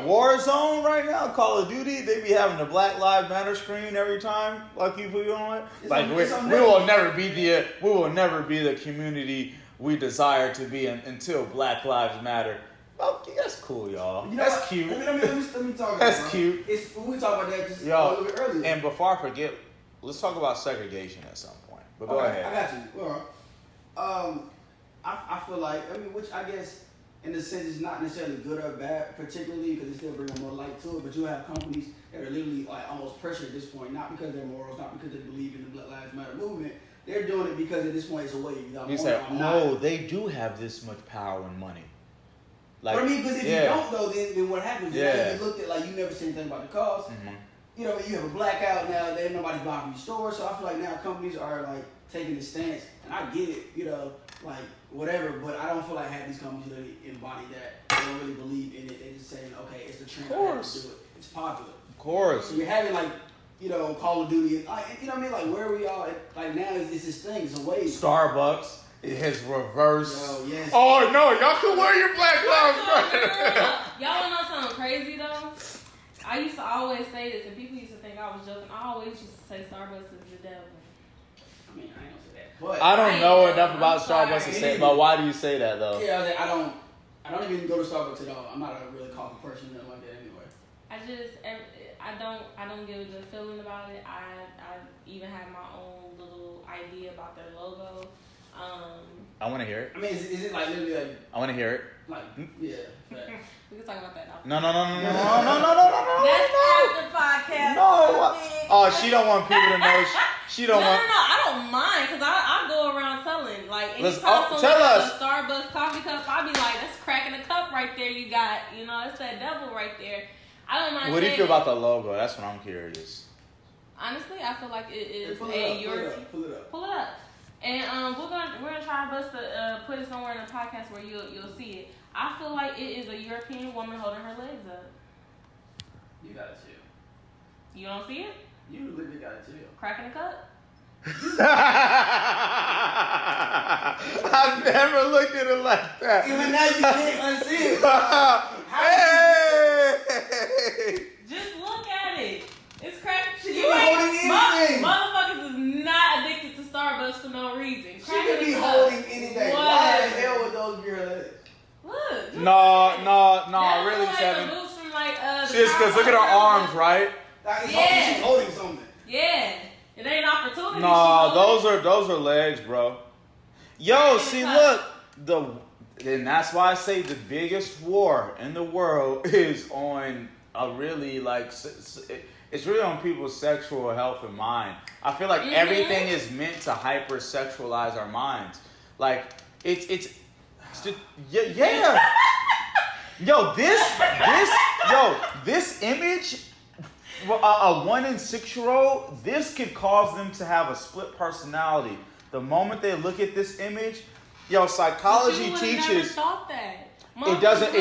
Warzone right now, Call of Duty, they be having the Black Lives Matter screen every time, like you put on it. Like we will never be the community we desire to be until Black Lives Matter. Okay, that's cool, y'all. You know That's what? cute. Let me talk about That's that, cute. It's when we talk about that just a little bit earlier. And before I forget, let's talk about segregation at some point. But go ahead. I got you. Well, I feel like, which I guess in a sense is not necessarily good or bad, particularly because it still brings more light to it. But you have companies that are literally like almost pressured at this point, not because they're morals, not because they believe in the Black Lives Matter movement. They're doing it because at this point it's a way. You say, oh, they do have this much power and money. Like, but because if you don't though, then what happens? Yeah. You looked at like you never said anything about the cost. Mm-hmm. You know, you have a blackout now. There ain't nobody buying from your store, so I feel like now companies are like taking the stance, and I get it. You know, like whatever, but I don't feel like half these companies really embody that. They don't really believe in it. They just saying, okay, it's the trend. I have to do it. It's popular. Of course. So you're having like, you know, Call of Duty. Like, you know what I mean? Like where we are, like now it's this thing. It's a wave. Starbucks. It has reversed. Yo, yes. Oh no, y'all can wear your Black Lives Matter. Y'all wanna know something crazy though? I used to always say this, and people used to think I was joking. I always used to say Starbucks is the devil. I mean, I ain't gonna say that. But I don't know enough about Starbucks to say, but why do you say that though? Yeah, I don't even go to Starbucks at all. I'm not a really coffee person or nothing like that anyway. I don't get a good feeling about it. I even have my own little idea about their logo. I want to hear it. I mean, is it like literally like? I want to hear it. Like, yeah. We can talk about that now. No. That's ApplePodcast. No. Oh, she don't want people to know. She don't want. No. I don't mind because I go around telling like anytime someone tell has us. a Starbucks coffee cup, I'll be like, that's cracking a cup right there. You got, you know, it's that devil right there. I don't mind. What do you feel about the logo? That's what I'm curious. Honestly, I feel like it is Pull it up. And we're gonna try our best to put it somewhere in the podcast where you'll see it. I feel like it is a European woman holding her legs up. You gotta chill. You don't see it? You literally gotta chill. Cracking a cup. I've never looked at it like that. Even now you can't unsee it. Hey! Just look at it. It's cracking. She could be holding anything. Motherfuckers is not addicted to Starbucks for no reason. She could be holding anything. What? Why the hell would those be her legs? Look. No, really, Seven. Just because look at her arms, right? Like, she's holding something. Yeah. It ain't opportunity. No, those are legs, bro. Yo, see, look, and that's why I say the biggest war in the world is on a really it's really on people's sexual health and mind. I feel like everything is meant to hypersexualize our minds. Like it's yeah. Yo, this image. A 1 in 6-year-old, this could cause them to have a split personality. The moment they look at this image, psychology teaches. Never thought that. It doesn't.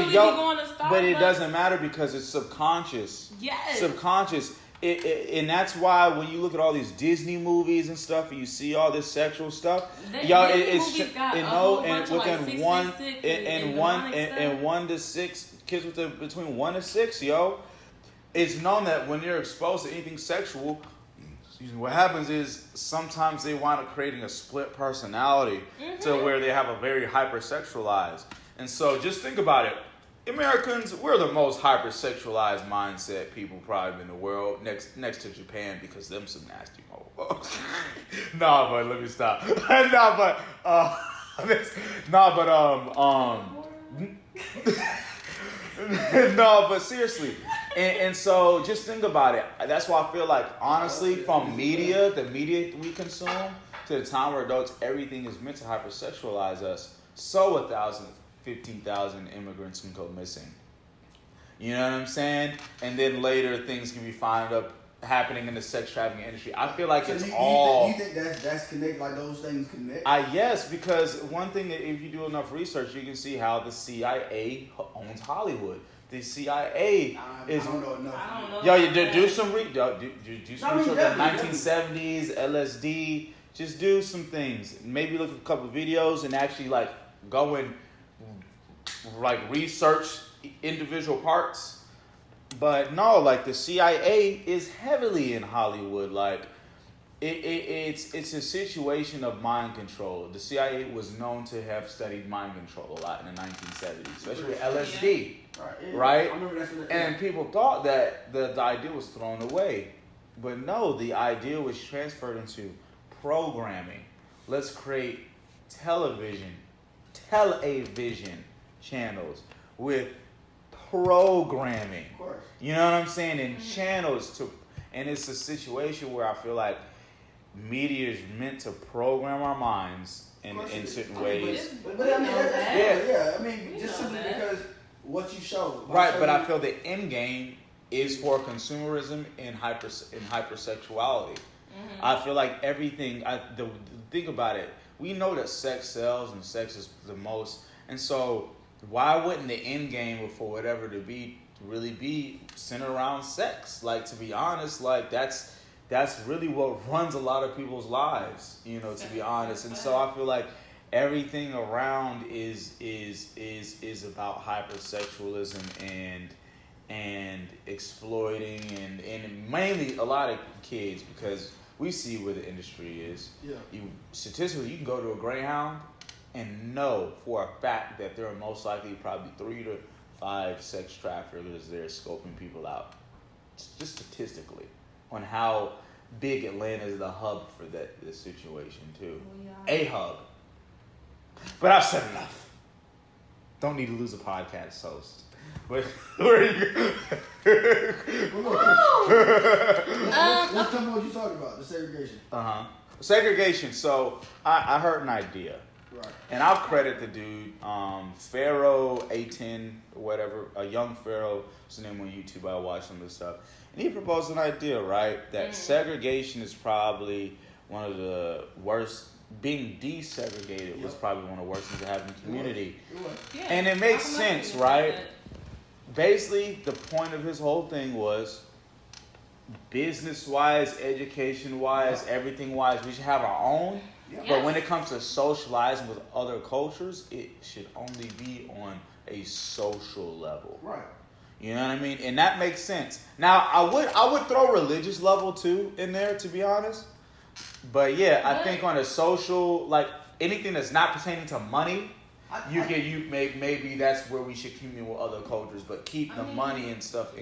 But it doesn't matter because it's subconscious. Yes. Subconscious. And that's why when you look at all these Disney movies and stuff, and you see all this sexual stuff, and 1 to 6 kids between 1 to 6, it's known that when you're exposed to anything sexual, what happens is sometimes they wind up creating a split personality to where they have a very hypersexualized. And so just think about it. Americans, we're the most hypersexualized mindset people probably in the world, next to Japan, because them some nasty motherfuckers. Nah, but let me stop. No, but seriously. And so just think about it. That's why I feel like, honestly, from the media we consume, to the time we're adults, everything is meant to hypersexualize us. So 15,000 immigrants can go missing. You know what I'm saying? And then later things can be found up happening in the sex trafficking industry. I feel like you think that's connected, like those things connect? Yes, because one thing that if you do enough research, you can see how the CIA owns Hollywood. The CIA is. I don't know enough. I don't know. Yo, you do some research. The 1970s, LSD. Just do some things. Maybe look at a couple of videos and actually go and research individual parts. But no, the CIA is heavily in Hollywood. it's a situation of mind control. The CIA was known to have studied mind control a lot in the 1970s, especially with LSD, right? I remember that's what and people thought that the idea was thrown away, but no, the idea was transferred into programming. Let's create television channels with programming. Of course. You know what I'm saying? And channels and it's a situation where I feel like media is meant to program our minds in certain ways. But I mean, yeah. I mean, just simply because what you show. Right, but I feel the end game is for consumerism and hypersexuality. Mm-hmm. I feel like everything. Think about it. We know that sex sells and sex is the most, and so why wouldn't the end game for whatever to be really be centered around sex? Like, to be honest, like that's really what runs a lot of people's lives, you know, to be honest. And so I feel like everything around is about hypersexualism and exploiting and mainly a lot of kids, because we see where the industry is. Yeah. Statistically, you can go to a Greyhound and know for a fact that there are most likely probably 3 to 5 sex traffickers there scoping people out. Just statistically, on how big Atlanta is the hub for this situation too. Yeah. A hub. But I've said enough. Don't need to lose a podcast host. But where are you? Let's tell me what you're talking about. The segregation. Segregation. So I heard an idea. Right. And I'll credit the dude, Pharaoh A10 or whatever, a young Pharaoh, his name on YouTube. I watched some of this stuff. And he proposed an idea, right? That segregation is probably one of the worst. Being desegregated was probably one of the worst things to happen in the community. Yeah. And it makes sense, right? Basically, the point of his whole thing was business-wise, education-wise, everything-wise, we should have our own. Yeah. But when it comes to socializing with other cultures, it should only be on a social level. Right. You know what I mean? And that makes sense. Now, I would throw religious level too in there, to be honest. But yeah, I think on a social, like anything that's not pertaining to money, maybe that's where we should communicate with other cultures, but keep the money and stuff.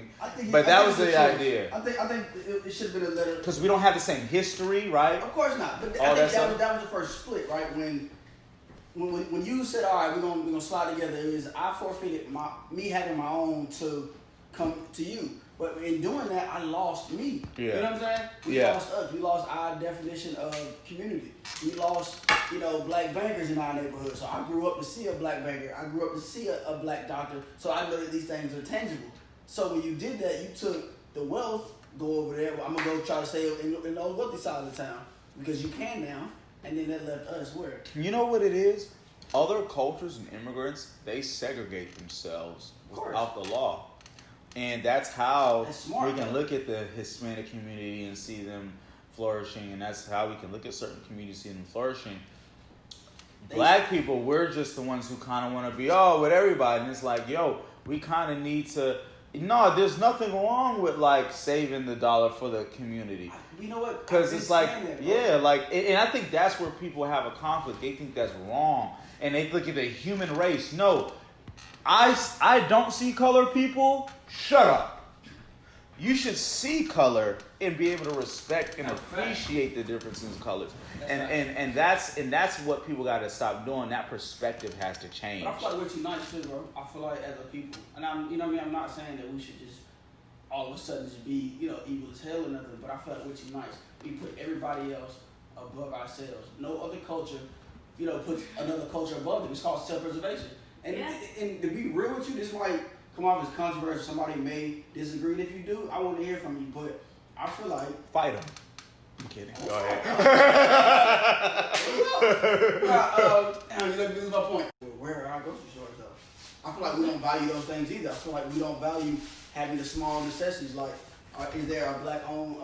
But that was the idea. I think it should have been a letter, because we don't have the same history, right? Of course not. But I think that was the first split, right? When you said, all right, we're gonna slide together, I forfeited me having my own to come to you. But in doing that, I lost me. Yeah. You know what I'm saying? We lost us. We lost our definition of community. We lost, black bankers in our neighborhood. So I grew up to see a black banker. I grew up to see a black doctor. So I know that these things are tangible. So when you did that, you took the wealth, go over there. Well, I'm going to go try to stay in the wealthy side of the town because you can now. And then that left us where? You know what it is? Other cultures and immigrants, they segregate themselves without the law. And that's how we can look at the Hispanic community and see them flourishing, and that's how we can look at certain communities and see them flourishing. Black people, we're just the ones who kind of want to be with everybody, and it's like, we kind of need to. No, there's nothing wrong with like saving the dollar for the community. You know what? Because it's like, and I think that's where people have a conflict. They think that's wrong, and they look at the human race. No. I don't see colored people. Shut up. You should see color and be able to respect and appreciate the differences in colors. And that's what people got to stop doing. That perspective has to change. But I feel like we're too nice too, bro. I feel like as a people, and I'm not saying that we should just all of a sudden just be evil as hell or nothing. But I feel like we're too nice. We put everybody else above ourselves. No other culture, puts another culture above them. It's called self-preservation. And to be real with you, this might come off as controversial. Somebody may disagree. And if you do, I want to hear from you. But I feel like fight them. I'm kidding. Go ahead. You let me lose my point. Where are our grocery stores though? I feel like we don't value those things either. I feel like we don't value having the small necessities. Like, is there a black-owned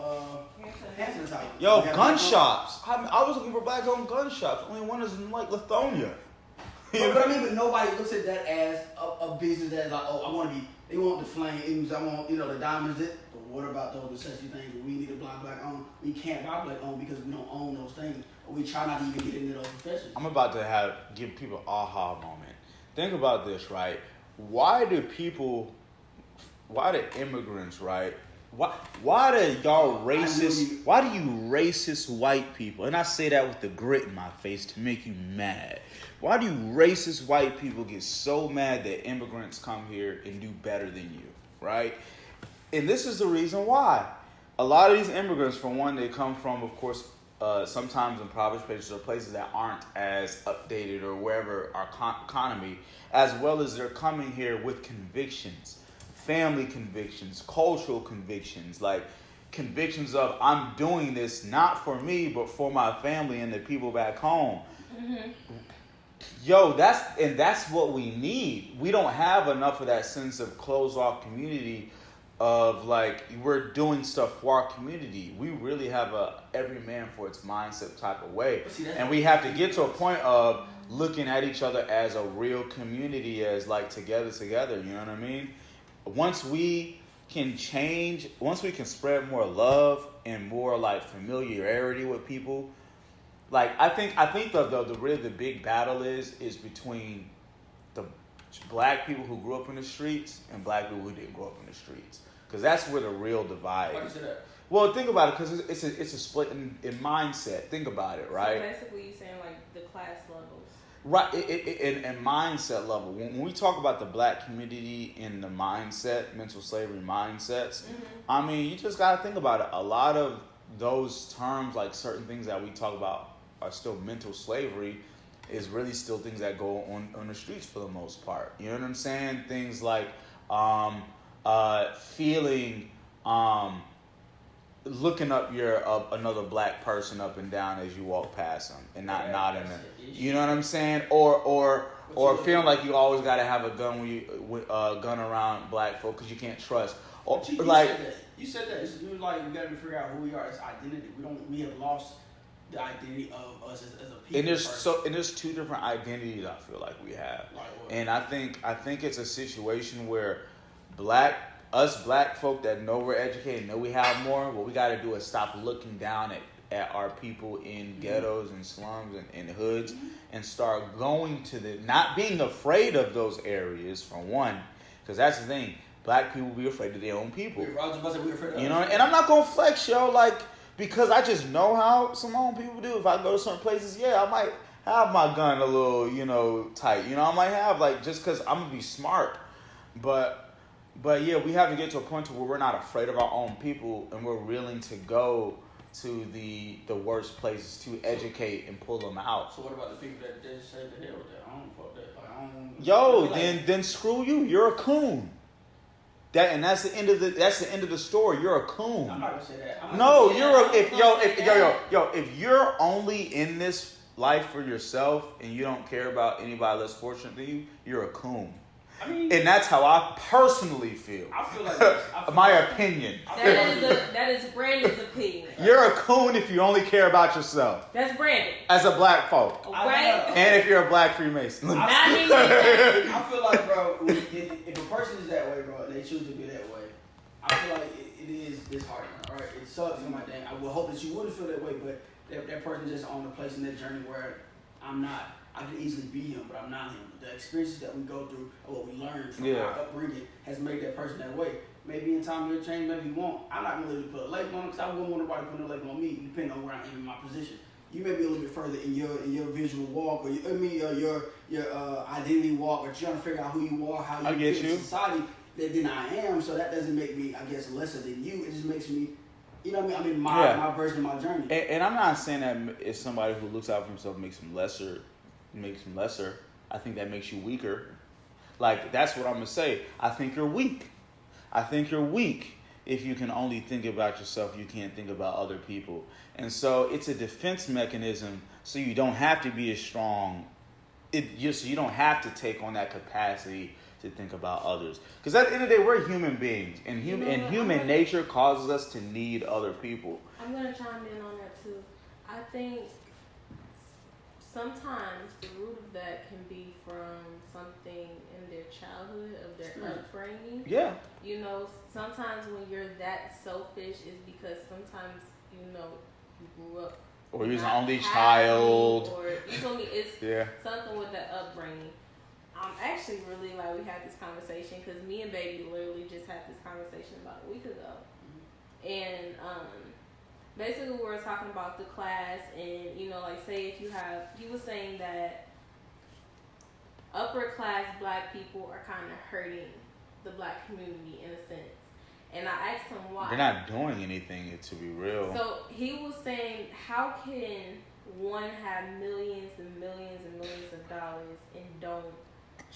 hand sanitizer? Gun shops. I was looking for black-owned gun shops. Only one is in like Lithonia. But nobody looks at that as a business that's like, I want to be. They want the flames. I want the diamonds. what about those necessity things that we need to black owned? We can't buy black owned because we don't own those things. Or we try not to even get into those professions. I'm about to give people an aha moment. Think about this, right? Why do immigrants, right? Why do y'all racist? Why do you racist white people? And I say that with the grit in my face to make you mad. Why do you racist white people get so mad that immigrants come here and do better than you, right? And this is the reason why. A lot of these immigrants, for one, they come from, of course, sometimes impoverished places or places that aren't as updated or wherever our economy, as well as they're coming here with convictions, family convictions, cultural convictions, like convictions of I'm doing this not for me, but for my family and the people back home. Mm-hmm. Yo, that's what we need. We don't have enough of that sense of closed off community of like we're doing stuff for our community. We really have a every man for its mindset type of way. And we have to get to a point of looking at each other as a real community, as like together, you know what I mean? Once we can change, once we can spread more love and more like familiarity with people, like I think the really the big battle is between the black people who grew up in the streets and black people who didn't grow up in the streets, because that's where the real divide. Why do you say that? Well, think about it, because it's a split in mindset. Think about it, right? So basically, you're saying like the class levels. Right, in mindset level. When we talk about the black community in the mindset, mental slavery mindsets, mm-hmm. I mean, you just got to think about it. A lot of those terms, like certain things that we talk about are still mental slavery, is really still things that go on the streets for the most part. You know what I'm saying? Things like feeling, looking up another black person up and down as you walk past them and not nodding them. You know what I'm saying? Or feeling like you always got to have a gun gun around black folk because you can't trust. Or you said that. It's like we got to figure out who we are as identity. We have lost the identity of us as a people. And there's two different identities I feel like we have. And I think it's a situation where us black folk that know we're educated, know we have more, what we got to do is stop looking down at our people in ghettos and slums and hoods, and start going to not being afraid of those areas, for one, because that's the thing. Black people be afraid of their own people. We're afraid of you know, and I'm not going to flex, yo, like, because I just know how some own people do. If I go to certain places, yeah, I might have my gun a little, tight. I might have, like, just because I'm going to be smart. But yeah, we have to get to a point to where we're not afraid of our own people and we're willing to go to the worst places to educate and pull them out. So what about the people that just say the hell with that? I don't fuck that. Like, I don't. Yo, then screw you. You're a coon. That's the end of the story. You're a coon. I'm not gonna say that. No, if you're only in this life for yourself and you don't care about anybody less fortunate than you, you're a coon. I mean, and that's how I personally feel. I feel like my opinion. That is Brandon's opinion. You're a coon if you only care about yourself. That's Brandon. As a black folk. Right? And if you're a black Freemason. I feel like, bro, if a person is that way, bro, and they choose to be that way, I feel like it is disheartening, all right? It sucks. I'm like, dang, I would hope that you wouldn't feel that way, but that person just on a place in that journey where I'm not. I could easily be him, but I'm not him. The experiences that we go through and what we learn from our upbringing has made that person that way. Maybe in time he'll change, maybe he won't. I'm not going to really put a label on him because I wouldn't want nobody putting a label on me, depending on where I am in my position. You may be a little bit further in your visual walk, or your identity walk, or trying to figure out who you are, how you fit in society than I am. So that doesn't make me, I guess, lesser than you. It just makes me, you know what I mean? I'm in my version of my journey. And I'm not saying that if somebody who looks out for himself makes him lesser. I think that makes you weaker. Like, that's what I'm going to say. I think you're weak. If you can only think about yourself, you can't think about other people. And so it's a defense mechanism so you don't have to be as strong. You don't have to take on that capacity to think about others. Because at the end of the day, we're human beings. And human nature causes us to need other people. I'm going to chime in on that too. I think sometimes the root of that can be from something in their childhood, of their upbringing. Yeah. You know, sometimes when you're that selfish is because sometimes, you know, you grew up. Or you're the only child. Or, you feel me? It's yeah. something with that upbringing. I'm actually really glad we had this conversation because me and Baby literally just had this conversation about a week ago. And basically we were talking about the class and, you know, like say if you have, he was saying that upper class black people are kind of hurting the black community in a sense. And I asked him why. They're not doing anything, to be real. So he was saying, how can one have millions and millions and millions of dollars and don't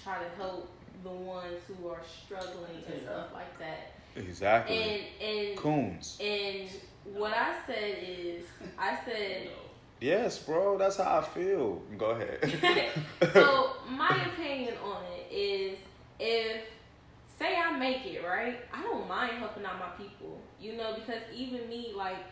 try to help the ones who are struggling and stuff like that? Exactly. And coons. And what I said is, I said, yes, bro, that's how I feel. Go ahead. So my opinion on it is, if say I make it, right, I don't mind helping out my people, you know, because even me, like,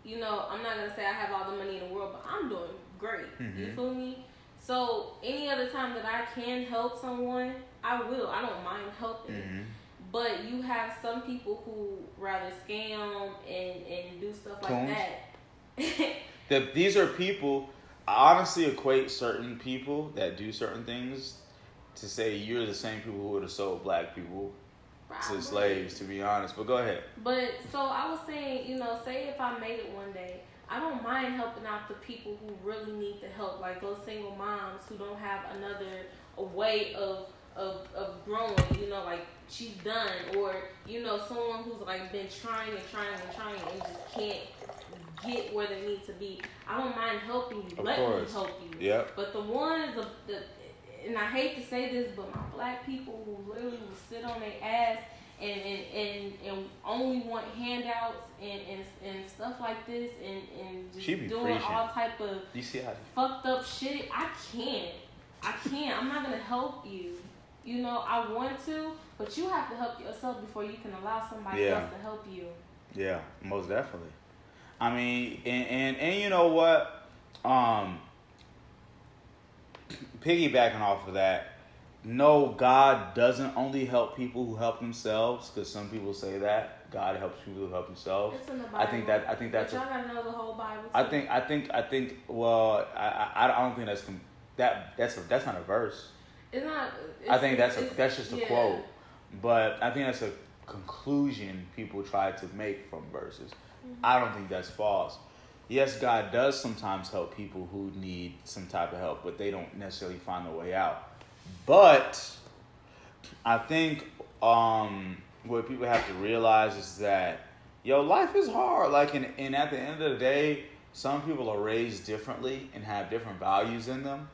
you know, I'm not gonna say I have all the money in the world, but I'm doing great. You feel me? So any other time that I can help someone, I will. I don't mind helping. But you have some people who rather scam and do stuff like that. These are people, I honestly equate certain people that do certain things to say you're the same people who would have sold black people to slaves, to be honest. But go ahead. But so I was saying, you know, say if I made it one day, I don't mind helping out the people who really need the help, like those single moms who don't have a way of growing, you know, like she's done, or, you know, someone who's like been trying and just can't get where they need to be. I don't mind helping you, letting me help you. Yep. But the ones, and I hate to say this, but my black people who literally will sit on their ass and only want handouts and stuff like this and just doing preaching. all type of fucked up shit. I can't. I'm not gonna help you. You know, I want to, but you have to help yourself before you can allow somebody else to help you. Yeah, most definitely. I mean, and you know what? Piggybacking off of that, no, God doesn't only help people who help themselves, because some people say that God helps people who help themselves. It's in the Bible. I think that's. But y'all gotta know the whole Bible. Too. I think. Well, I don't think that's not a verse. It's not. I think that's just a quote, but I think that's a conclusion people try to make from verses. I don't think that's false. Yes, God does sometimes help people who need some type of help, but they don't necessarily find a way out. But I think what people have to realize is that, life is hard. Like, and at the end of the day, some people are raised differently and have different values in them.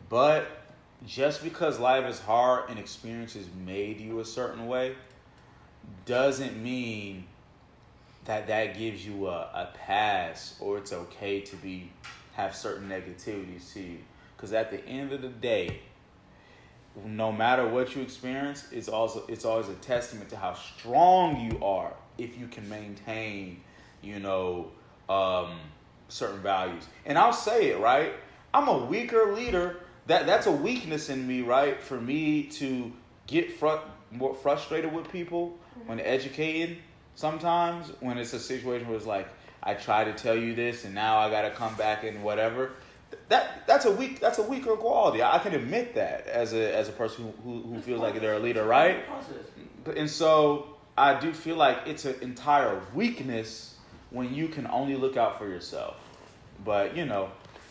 But just because life is hard and experiences made you a certain way doesn't mean that gives you a pass, or it's okay to have certain negativities to you. Because at the end of the day, no matter what you experience, it's always a testament to how strong you are if you can maintain, certain values. And I'll say it, right? I'm a weaker leader. That's a weakness in me, right? For me to get more frustrated with people when educating. Sometimes when it's a situation where it's like, I try to tell you this and now I got to come back and whatever. That's a weaker quality. I can admit that as a person who feels like they're a leader, right? And so I do feel like it's an entire weakness when you can only look out for yourself. But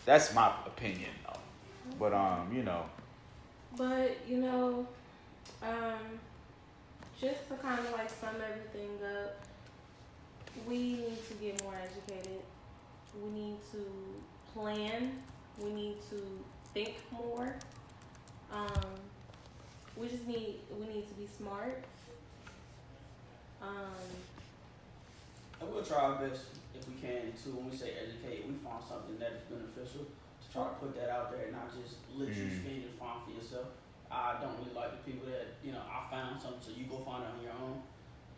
that's my opinion, though. But just to kind of like sum everything up, we need to get more educated. We need to plan. We need to think more. We need to be smart. And we'll try our best if we can too. When we say educate, we find something that is beneficial to try to put that out there and not just let you spend and find for yourself. I don't really like the people that, I found something so you go find it on your own.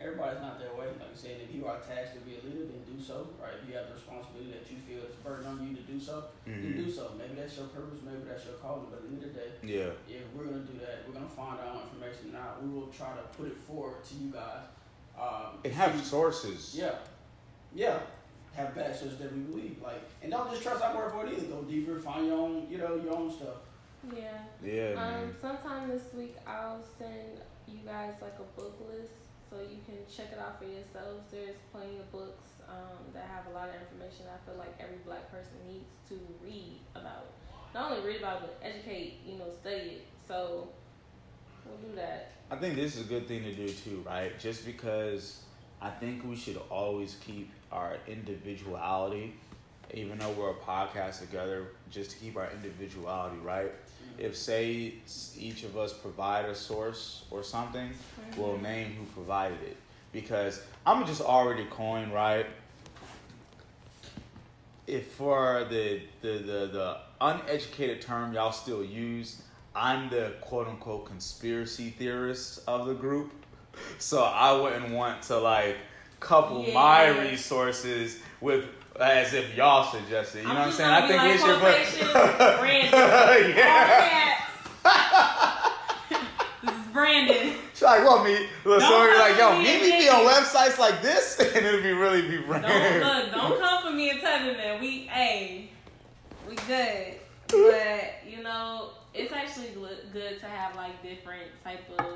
everybody's not that way. Like you said, if you are tasked to be a leader, then do so. Right? If you have the responsibility that you feel it's a burden on you to do so, then do so. Maybe that's your purpose, maybe that's your calling. But at the end of the day, if we're gonna do that, we're gonna find our own information out. We will try to put it forward to you guys. And have sources. Yeah. Have back sources that we believe. Like, and don't just trust our word for it either. Go deeper, find your own, your own stuff. Yeah. Sometime this week I'll send you guys like a book list so you can check it out for yourselves. There's plenty of books that have a lot of information I feel like every black person needs to read about. Not only read about, but educate, study it. So we'll do that. I think this is a good thing to do too, right? Just because I think we should always keep our individuality, even though we're a podcast together, just to keep our individuality, right? If, say, each of us provide a source or something, we'll name who provided it. Because I'm just already coined, right? If for the uneducated term y'all still use, I'm the quote-unquote conspiracy theorist of the group. So I wouldn't want to, couple my resources with as if y'all suggested. You know what I'm saying? I think we should put This is Brandon. She's like, what, me? So you're like, yo, meet me on websites like this, and it'll really be Brandon. Don't come for me and tell them that we good. But, it's actually good to have, different type of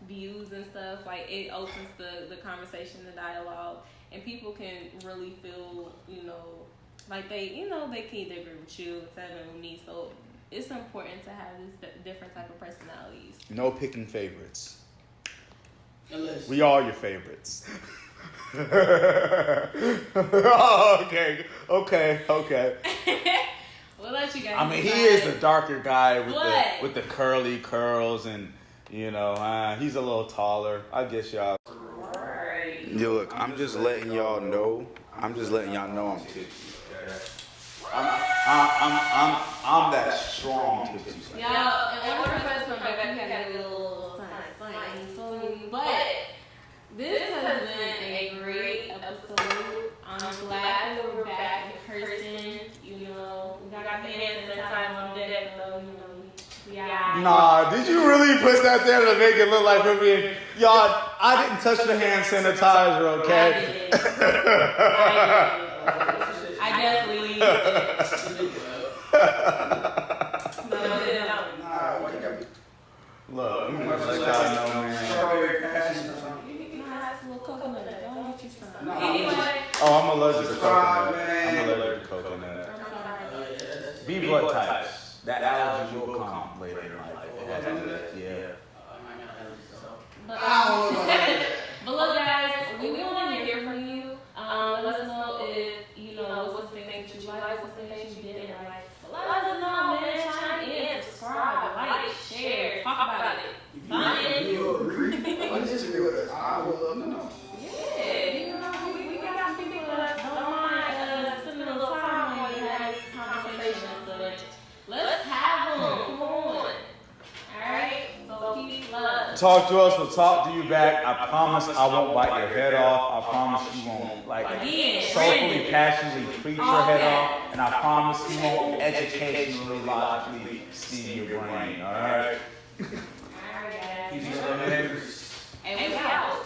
views and stuff. It opens the conversation, the dialogue, and people can really feel, they can either agree with you or tell them with me. So it's important to have these different type of personalities. No picking favorites. Unless we are your favorites. Okay. We'll let you guys. I mean, he is the darker guy with the curly curls, and he's a little taller. I guess y'all. Right. Yo, look, I'm just letting y'all know I'm tipsy. I'm that strong tipsy. Y'all, in order for us to come back, we had a little sign. But this has been a great episode. I'm glad that we're back in person. We got the hand sanitizer on deck, Nah, did you really put that there to make it look like we're being... Y'all, I didn't touch the hand sanitizer, okay? I definitely did. Look, I'm gonna let y'all know, man. Oh, I'm allergic to coconut. B blood types. That allergy will come later in life. But look, guys, we want to hear from you. Let us know if what's the things that you like, what's the things you didn't like. Let us know, man. Chime in, subscribe, share, talk about it. disagree with us. I would love to know. Yeah, we got people that don't mind spending a little time on you have these conversations. So let's have them. Come on. Alright? So peace, love. Talk to us, we'll talk to you back. I promise I won't bite your head off. I promise you won't soulfully, passionately preach your head off. And I promise you won't educationally, logically steal your brain. Alright? And we out.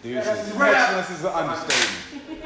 Dude, this is an understatement.